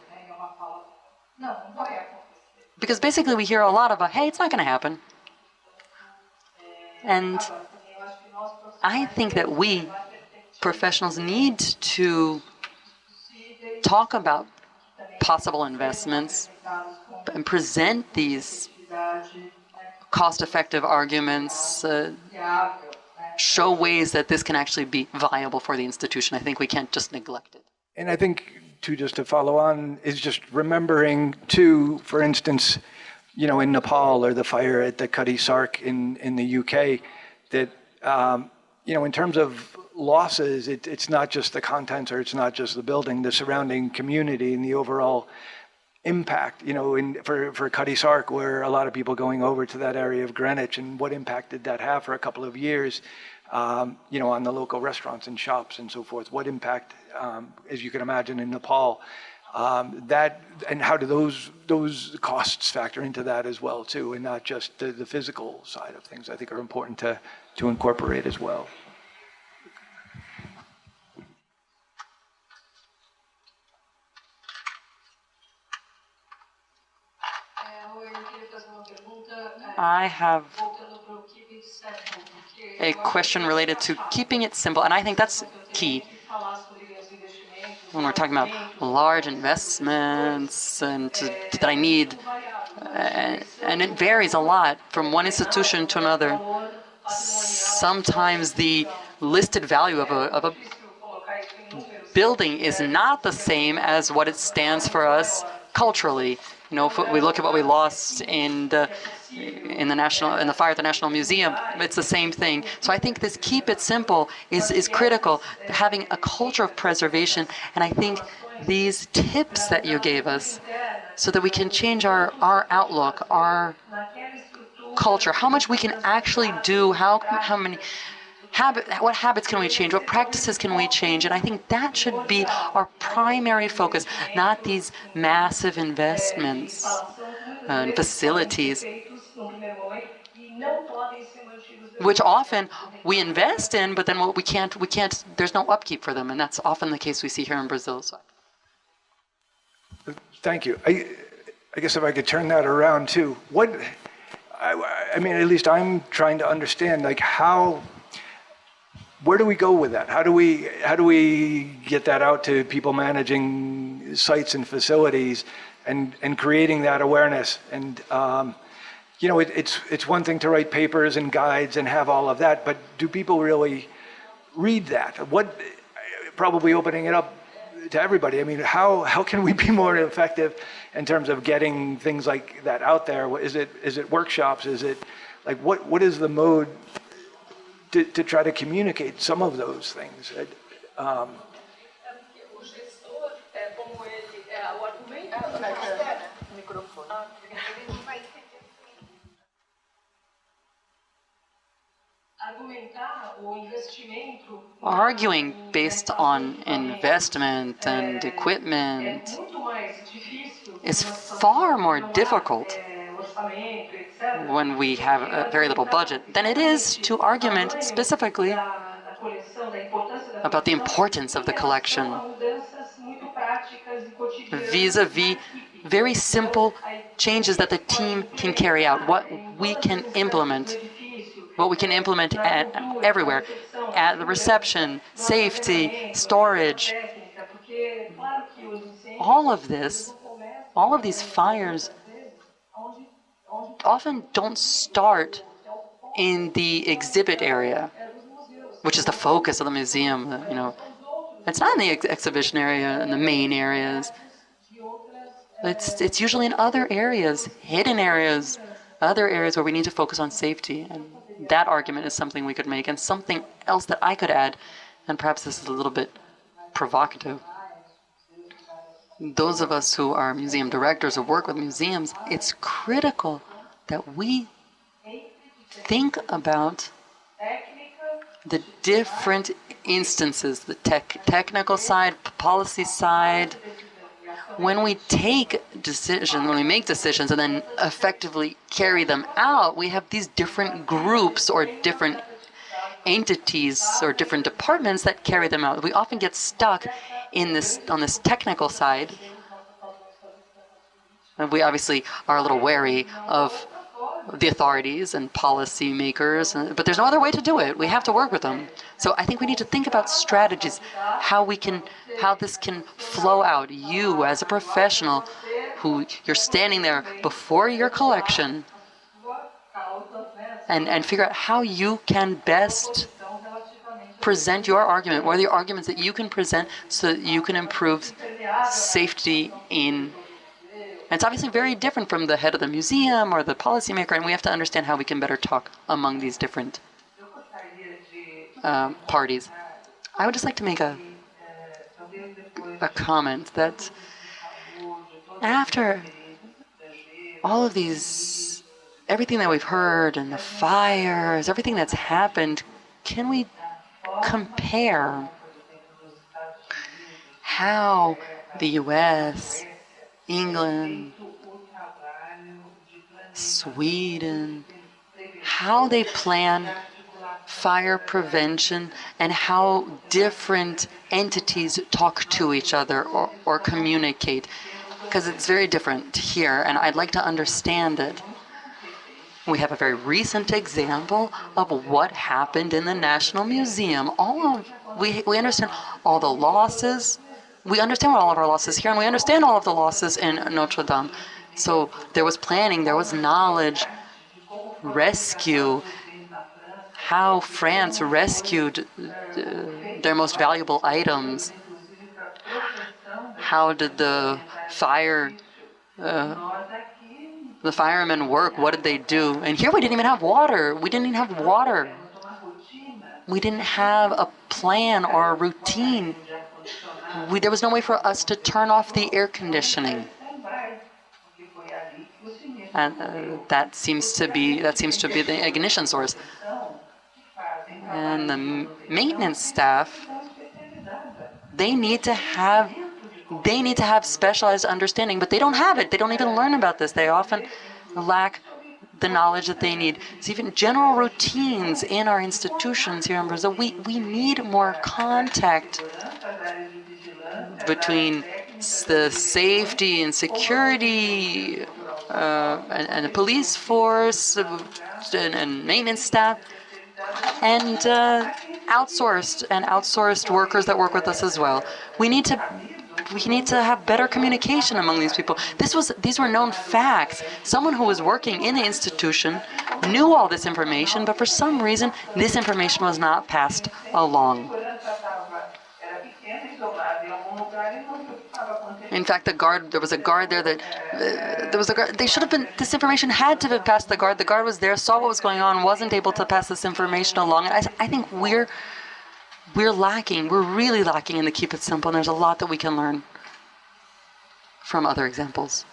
Because basically we hear a lot about, hey, it's not going to happen. And I think that we professionals need to talk about possible investments and present these cost-effective arguments, show ways that this can actually be viable for the institution. I think we can't just neglect it. And I think, too, just to follow on, is just remembering, too, for instance, in Nepal or the fire at the Cutty Sark in the UK, that, in terms of losses, it's not just the contents or it's not just the building, the surrounding community and the overall impact, for Cutty Sark, where a lot of people going over to that area of Greenwich, and what impact did that have for a couple of years, on the local restaurants and shops and so forth? What impact, as you can imagine, in Nepal, that, and how do those costs factor into that as well, too, and not just the physical side of things, I think are important to incorporate as well. I have a question related to keeping it simple, and I think that's key. When we're talking about large investments and that I need, and it varies a lot from one institution to another. Sometimes the listed value of a building is not the same as what it stands for us culturally. If we look at what we lost in the fire at the National Museum, it's the same thing. So I think this keep it simple is critical, having a culture of preservation. And I think these tips that you gave us, so that we can change our outlook, our culture, how much we can actually do, how many what habits can we change? What practices can we change? And I think that should be our primary focus, not these massive investments and facilities, which often we invest in, but then we can't. There's no upkeep for them, and that's often the case we see here in Brazil. So. Thank you. I guess if I could turn that around too. I mean, at least I'm trying to understand, where do we go with that? How do we get that out to people managing sites and facilities, and creating that awareness? And it's one thing to write papers and guides and have all of that, but do people really read that? Probably opening it up to everybody. I mean, how can we be more effective in terms of getting things like that out there? Is it workshops? Is it like what is the mode to try to communicate some of those things? Arguing based on investment and equipment is far more difficult when we have a very little budget than it is to argument specifically about the importance of the collection vis-a-vis very simple changes that the team can carry out, what we can implement everywhere, at the reception, safety, storage. All of these fires often don't start in the exhibit area, which is the focus of the museum. It's not in the exhibition area, in the main areas. It's usually in other areas, hidden areas, other areas where we need to focus on safety. And that argument is something we could make. And something else that I could add, and perhaps this is a little bit provocative. Those of us who are museum directors or work with museums, it's critical that we think about the different instances, the technical side, policy side. When we make decisions and then effectively carry them out, we have these different groups or different entities or different departments that carry them out. We often get stuck on this technical side. And we obviously are a little wary of the authorities and policy makers, but there's no other way to do it. We have to work with them. So I think we need to think about strategies, how this can flow out. You as a professional, who you're standing there before your collection, and figure out how you can best present your argument. What are the arguments that you can present so that you can improve safety in. And it's obviously very different from the head of the museum or the policymaker, and we have to understand how we can better talk among these different parties. I would just like to make a comment that after all of these, everything that we've heard and the fires, everything that's happened, can we compare how the US, England, Sweden, how they plan fire prevention and how different entities talk to each other or communicate? Because it's very different here, and I'd like to understand it. We have a very recent example of what happened in the National Museum. We understand all the losses. We understand all of our losses here, and we understand all of the losses in Notre Dame. So there was planning, there was knowledge, rescue, how France rescued their most valuable items. How did the firemen work? What did they do? And here we didn't even have water. We didn't even have water. We didn't have a plan or a routine. There was no way for us to turn off the air conditioning. And that seems to be the ignition source. And the maintenance staff, they need to have specialized understanding, but they don't have it. They don't even learn about this. They often lack the knowledge that they need. It's even general routines in our institutions here in Brazil. We need more contact between the safety and security and the police force and maintenance staff and outsourced workers that work with us as well. We need to have better communication among these people. These were known facts. Someone who was working in the institution knew all this information, but for some reason, this information was not passed along. In fact, there was a guard there that, they should have been, this information had to have passed the guard. The guard was there, saw what was going on, wasn't able to pass this information along. And I think we're lacking, we're really lacking in the Keep It Simple, and there's a lot that we can learn from other examples.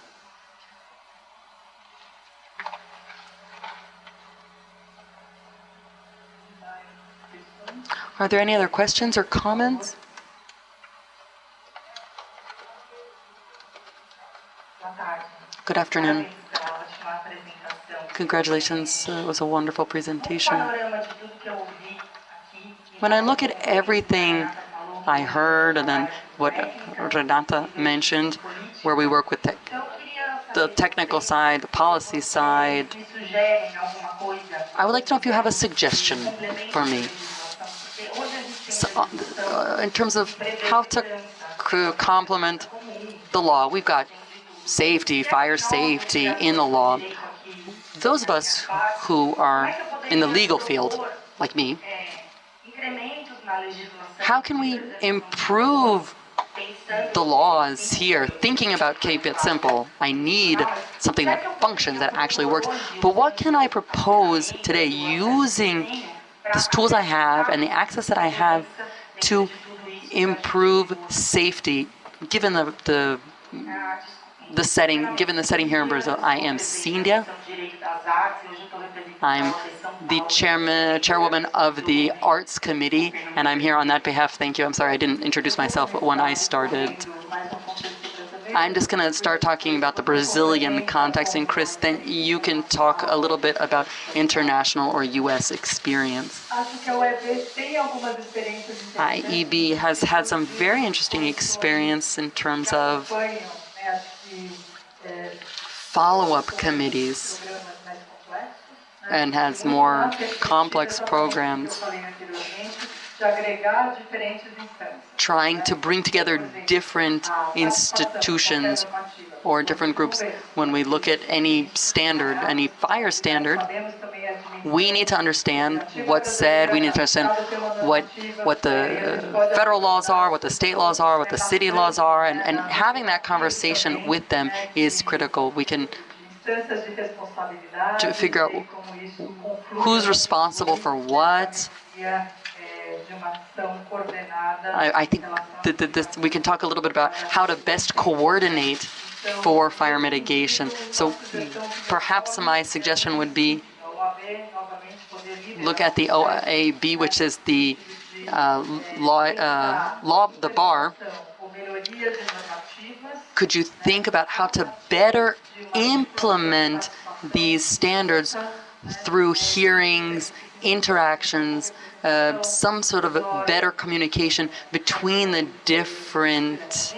Are there any other questions or comments? Good afternoon. Congratulations, it was a wonderful presentation. When I look at everything I heard and then what Renata mentioned, where we work with the technical side, the policy side, I would like to know if you have a suggestion for me. So, in terms of how to complement the law. We've got safety, fire safety in the law. Those of us who are in the legal field, like me, how can we improve the laws here, thinking about Keep It Simple? I need something that functions, that actually works. But what can I propose today using the tools I have and the access that I have to improve safety, given the setting, given the setting here in Brazil? I am Cynthia. I'm the chairwoman of the Arts Committee, and I'm here on that behalf. Thank you. I'm sorry I didn't introduce myself when I started. I'm just going to start talking about the Brazilian context, and Chris, then you can talk a little bit about international or U.S. experience. IEB has had some very interesting experience in terms of follow-up committees and has more complex programs trying to bring together different institutions or different groups. When we look at any standard, any fire standard, we need to understand what's said, we need to understand what the federal laws are, what the state laws are, what the city laws are, and having that conversation with them is critical. We can to figure out who's responsible for what. I think that we can talk a little bit about how to best coordinate for fire mitigation. So perhaps my suggestion would be look at the OAB, which is the the bar. Could you think about how to better implement these standards through hearings, interactions, some sort of better communication between the different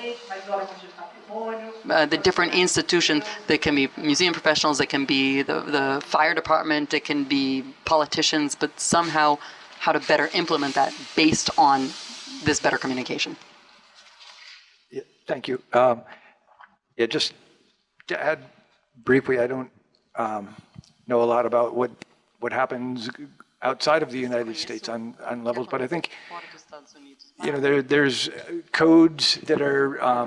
institutions? That can be museum professionals, that can be the fire department, it can be politicians, but somehow how to better implement that based on this better communication. Yeah, thank you. Yeah, just to add briefly, I don't know a lot about what happens outside of the United States on levels, but I think there's codes that are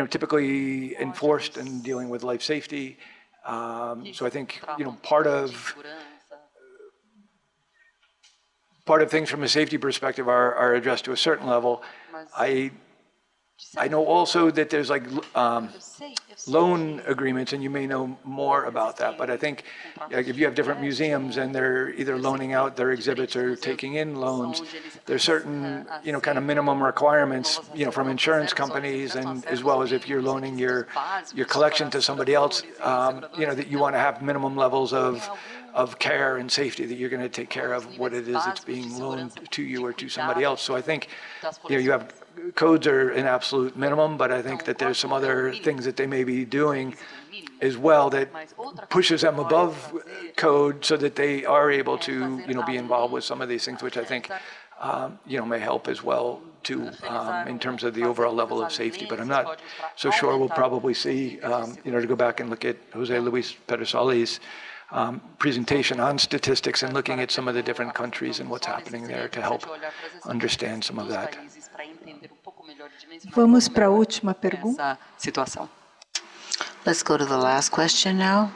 typically enforced in dealing with life safety. So I think part of things from a safety perspective are addressed to a certain level. I know also that there's like loan agreements, and you may know more about that, but I think if you have different museums and they're either loaning out their exhibits or taking in loans, there's certain kind of minimum requirements from insurance companies, and as well as if you're loaning your collection to somebody else, that you want to have minimum levels of care and safety, that you're going to take care of what it is that's being loaned to you or to somebody else. So I think you have codes are an absolute minimum, but I think that there's some other things that they may be doing as well that pushes them above code, so that they are able to be involved with some of these things, which I think may help as well too, in terms of the overall level of safety. But I'm not so sure. We'll probably see to go back and look at Jose Luis Pedersoli's presentation on statistics and looking at some of the different countries and what's happening there to help understand some of that. Vamos para a última pergunta. essa situação. Let's go to the last question now.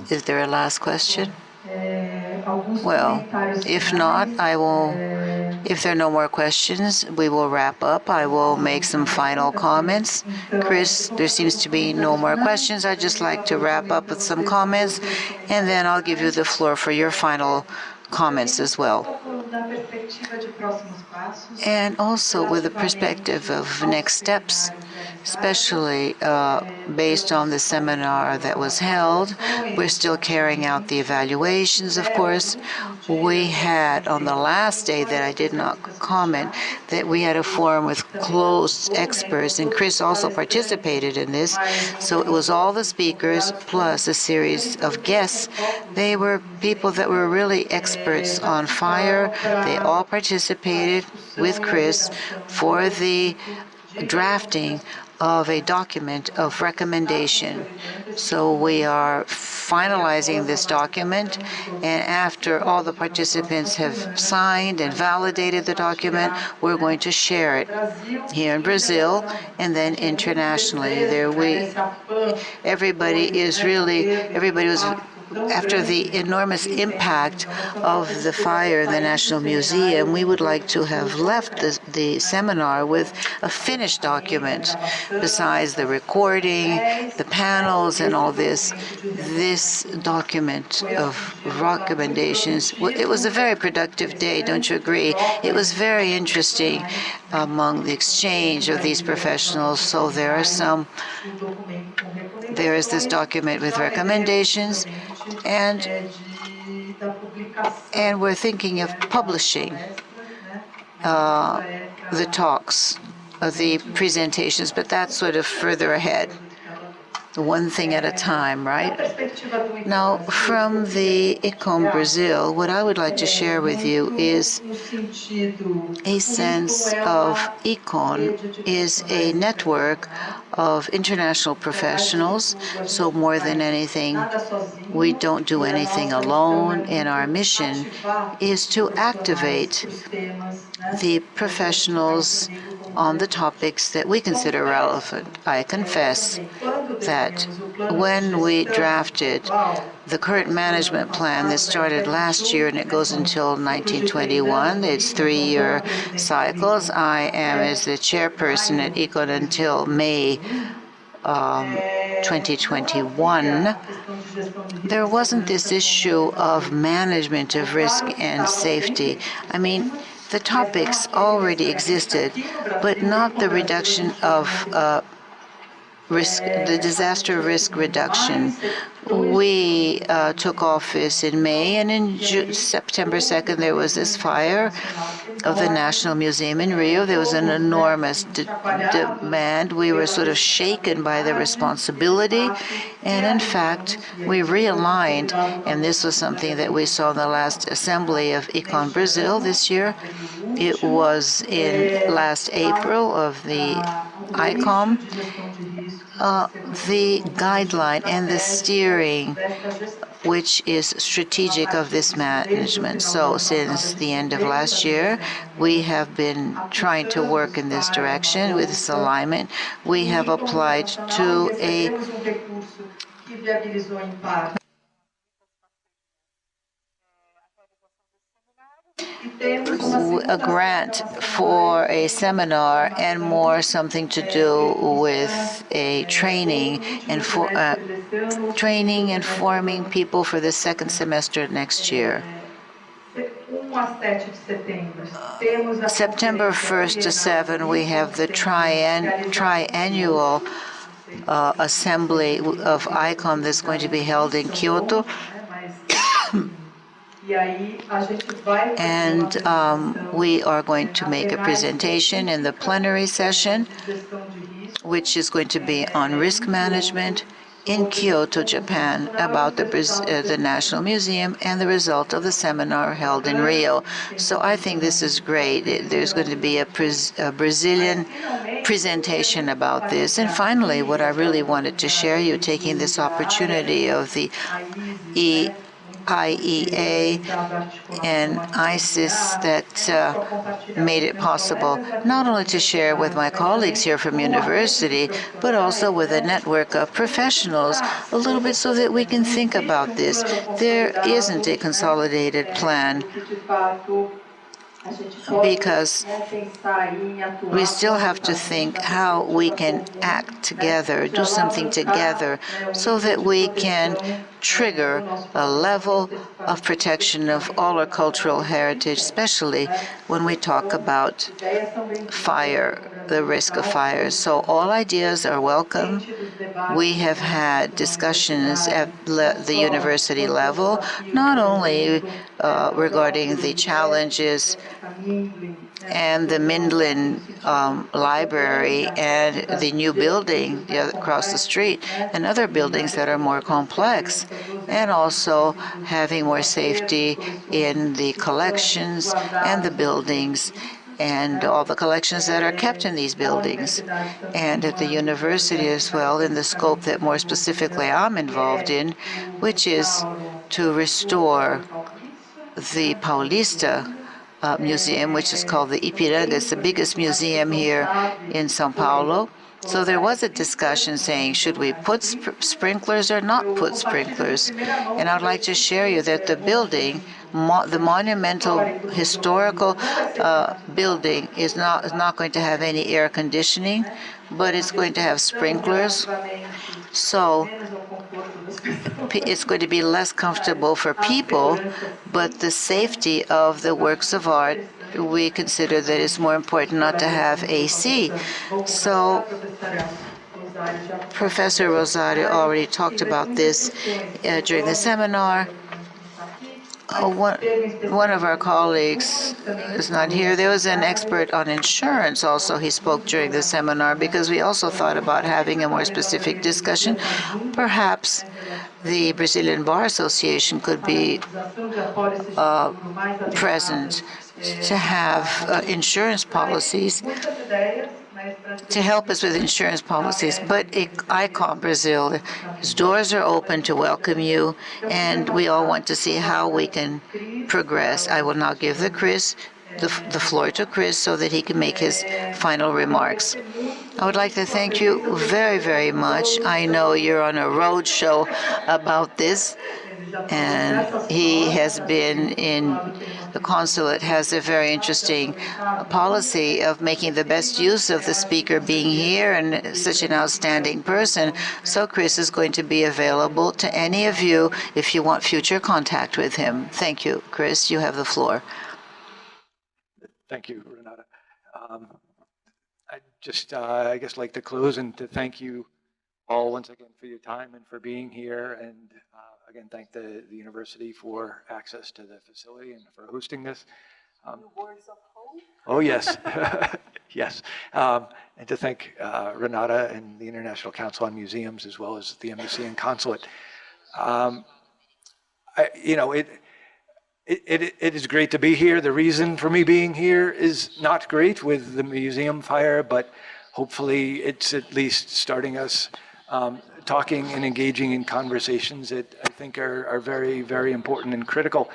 Is there a last question? Well, if not, if there are no more questions, we will wrap up. I will make some final comments. Chris, there seems to be no more questions. I'd just like to wrap up with some comments, and then I'll give you the floor for your final comments as well. And also with the perspective of next steps, especially based on the seminar that was held. We're still carrying out the evaluations, of course. We had, on the last day that I did not comment, that we had a forum with close experts, and Chris also participated in this. So it was all the speakers plus a series of guests. They were people that were really experts on fire. They all participated with Chris for the drafting of a document of recommendation. So we are finalizing this document, and after all the participants have signed and validated the document, we're going to share it here in Brazil and then internationally. Everybody was after the enormous impact of the fire in the National Museum, we would like to have left the seminar with a finished document. Besides the recording, the panels, and all this document of recommendations, it was a very productive day, don't you agree? It was very interesting among the exchange of these professionals. So there is this document with recommendations, and we're thinking of publishing the talks, the presentations, but that's sort of further ahead. One thing at a time, right? Now, from the ICOM Brazil, what I would like to share with you is a sense of ICOM is a network of international professionals. So more than anything, we don't do anything alone, and our mission is to activate the professionals on the topics that we consider relevant. I confess that when we drafted the current management plan that started last year and it goes until 1921, it's 3-year cycles. I am as the chairperson at ICOM until May 2021. There wasn't this issue of management of risk and safety. I mean, the topics already existed, but not the reduction of risk, the disaster risk reduction. We took office in May, and in September 2nd, there was this fire of the National Museum in Rio. There was an enormous demand. We were sort of shaken by the responsibility, and in fact, we realigned, and this was something that we saw in the last assembly of ICOM Brazil this year. It was in last April of the ICOM. The guideline and the steering, which is strategic of this management. So since the end of last year, we have been trying to work in this direction with this alignment. We have applied to a grant for a seminar, and more something to do with a training and forming people for the second semester next year. September 1st to 7th, we have the triannual assembly of ICOM that's going to be held in Kyoto. And we are going to make a presentation in the plenary session, which is going to be on risk management in Kyoto, Japan, about the National Museum and the result of the seminar held in Rio. So I think this is great. There's going to be a Brazilian presentation about this. And finally, what I really wanted to share you, taking this opportunity of the IEA and ISIS that made it possible not only to share with my colleagues here from university, but also with a network of professionals a little bit so that we can think about this. There isn't a consolidated plan because we still have to think how we can act together, do something together, so that we can trigger a level of protection of all our cultural heritage, especially when we talk about fire, the risk of fire. So all ideas are welcome. We have had discussions at the university level, not only regarding the challenges and the Mindlin Library and the new building across the street and other buildings that are more complex, and also having more safety in the collections and the buildings and all the collections that are kept in these buildings. And at the university as well, in the scope that more specifically I'm involved in, which is to restore the Paulista museum, which is called the Ipiranga. It's the biggest museum here in São Paulo. So there was a discussion saying, should we put sprinklers or not put sprinklers? And I'd like to share you that the building, the monumental historical building is not going to have any air conditioning, but it's going to have sprinklers. So it's going to be less comfortable for people, but the safety of the works of art, we consider that it's more important not to have AC. So Professor Rosario already talked about this during the seminar. One of our colleagues is not here. There was an expert on insurance also. He spoke during the seminar because we also thought about having a more specific discussion. Perhaps the Brazilian Bar Association could be present to have insurance policies, to help us with insurance policies. But ICOM Brazil, its doors are open to welcome you, and we all want to see how we can progress. I will now give the floor to Chris so that he can make his final remarks. I would like to thank you very, very much. I know you're on a road show about this, and he has been in the consulate, has a very interesting policy of making the best use of the speaker being here and such an outstanding person. So Chris is going to be available to any of you if you want future contact with him. Thank you. Chris, you have the floor. Thank you, Renata. I just, I guess, like to close and to thank you all once again for your time and for being here, and again, thank the university for access to the facility and for hosting this. Words of hope? Oh, yes. Yes. And to thank Renata and the International Council on Museums, as well as the Embassy and Consulate. It is great to be here. The reason for me being here is not great with the museum fire, but hopefully it's at least starting us talking and engaging in conversations that I think are very, very important and critical.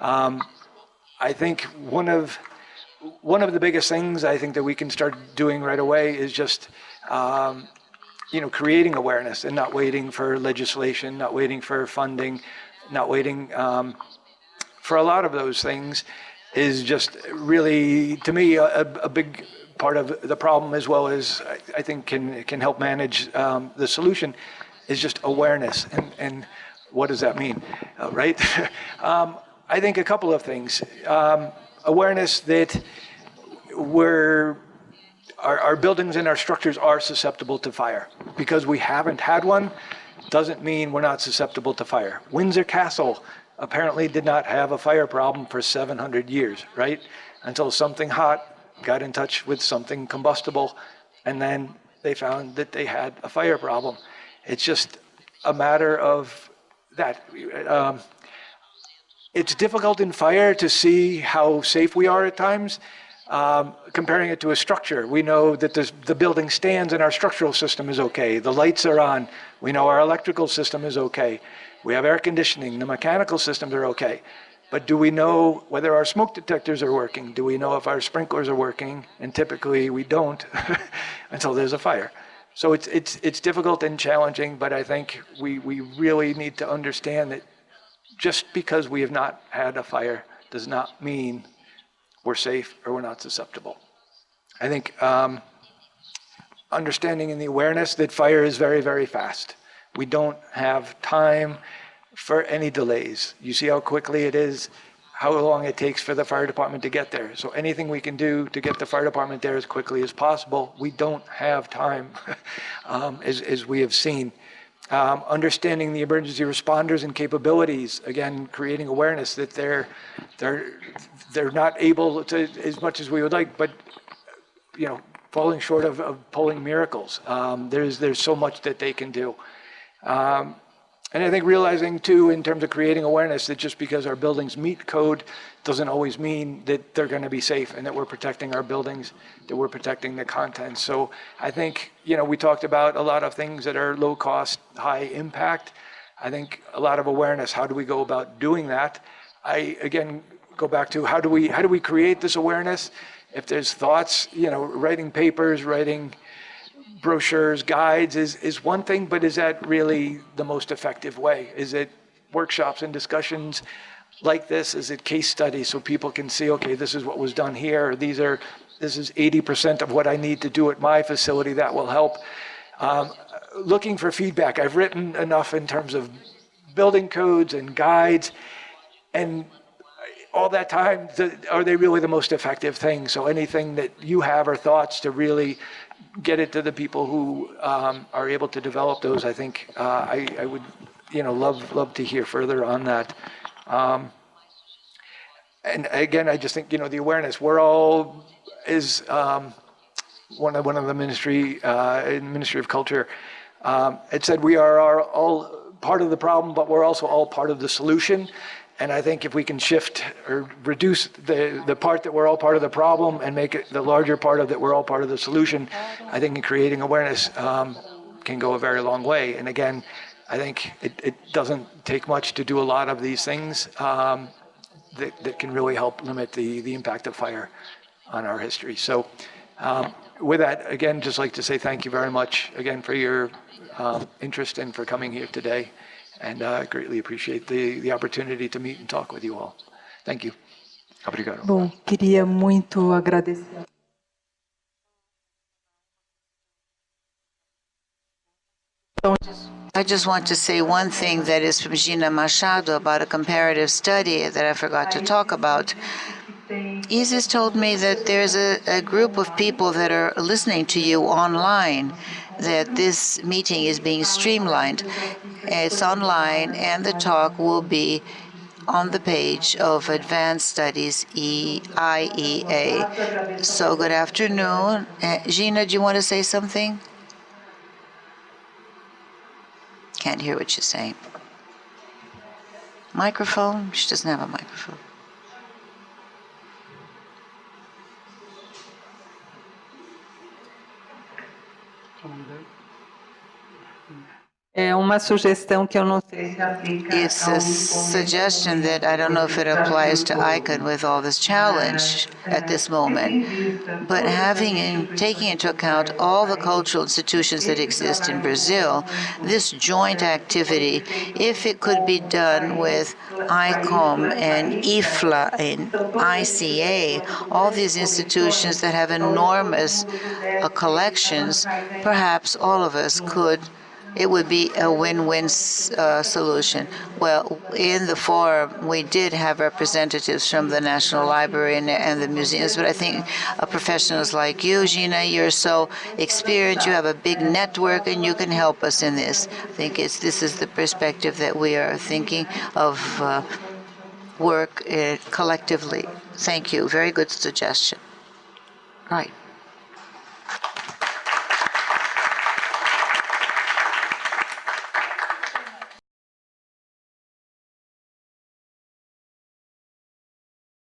I think one of the biggest things I think that we can start doing right away is just creating awareness and not waiting for legislation, not waiting for funding, not waiting for a lot of those things is just really, to me, a big part of the problem, as well as I think can help manage the solution, is just awareness. And what does that mean, right? I think a couple of things. Awareness that our buildings and our structures are susceptible to fire. Because we haven't had one doesn't mean we're not susceptible to fire. Windsor Castle apparently did not have a fire problem for 700 years, right? Until something hot got in touch with something combustible, and then they found that they had a fire problem. It's just a matter of that. It's difficult in fire to see how safe we are at times. Comparing it to a structure, we know that the building stands and our structural system is okay. The lights are on. We know our electrical system is okay. We have air conditioning. The mechanical systems are okay. But do we know whether our smoke detectors are working? Do we know if our sprinklers are working? And typically we don't until there's a fire. So it's difficult and challenging, but I think we really need to understand that just because we have not had a fire does not mean we're safe or we're not susceptible. I think understanding and the awareness that fire is very, very fast. We don't have time for any delays. You see how quickly it is, how long it takes for the fire department to get there. So anything we can do to get the fire department there as quickly as possible, we don't have time, as we have seen. Understanding the emergency responders and capabilities, again, creating awareness that they're not able to, as much as we would like, but falling short of pulling miracles. There's so much that they can do. And I think realizing too, in terms of creating awareness, that just because our buildings meet code doesn't always mean that they're going to be safe and that we're protecting our buildings, that we're protecting the contents. So I think, we talked about a lot of things that are low cost, high impact. I think a lot of awareness, how do we go about doing that? I, again, go back to how do we create this awareness? If there's thoughts, writing papers, writing brochures, guides is one thing, but is that really the most effective way? Is it workshops and discussions like this? Is it case studies so people can see, okay, this is what was done here, or this is 80% of what I need to do at my facility that will help? Looking for feedback. I've written enough in terms of building codes and guides, and all that time, are they really the most effective thing? So anything that you have or thoughts to really get it to the people who are able to develop those, I think I would love to hear further on that. And again, I just think the awareness. We're all is one of the Ministry of Culture. It said we are all part of the problem, but we're also all part of the solution. And I think if we can shift or reduce the part that we're all part of the problem and make it the larger part of that we're all part of the solution, I think in creating awareness can go a very long way. And again, I think it doesn't take much to do a lot of these things that can really help limit the impact of fire on our history. So with that, again, just like to say thank you very much again for your interest and for coming here today. And I greatly appreciate the opportunity to meet and talk with you all. Thank you. Obrigado. Bom, queria muito agradecer. I just want to say one thing that is from Gina Machado about a comparative study that I forgot to talk about. Isis told me that there's a group of people that are listening to you online, that this meeting is being streamlined. It's online, and the talk will be on the page of Advanced Studies IEA. So good afternoon. Gina, do you want to say something? Can't hear what she's saying. Microphone? She doesn't have a microphone. É uma sugestão que eu não sei se aplica. It's a suggestion that I don't know if it applies to ICON with all this challenge at this moment, but taking into account all the cultural institutions that exist in Brazil, this joint activity, if it could be done with ICOM and IFLA and ICA, all these institutions that have enormous collections, perhaps all of us could. It would be a win-win solution. Well, in the forum, we did have representatives from the National Library and the museums, but I think professionals like you, Gina, you're so experienced, you have a big network, and you can help us in this. I think this is the perspective that we are thinking of work collectively. Thank you. Very good suggestion. Right.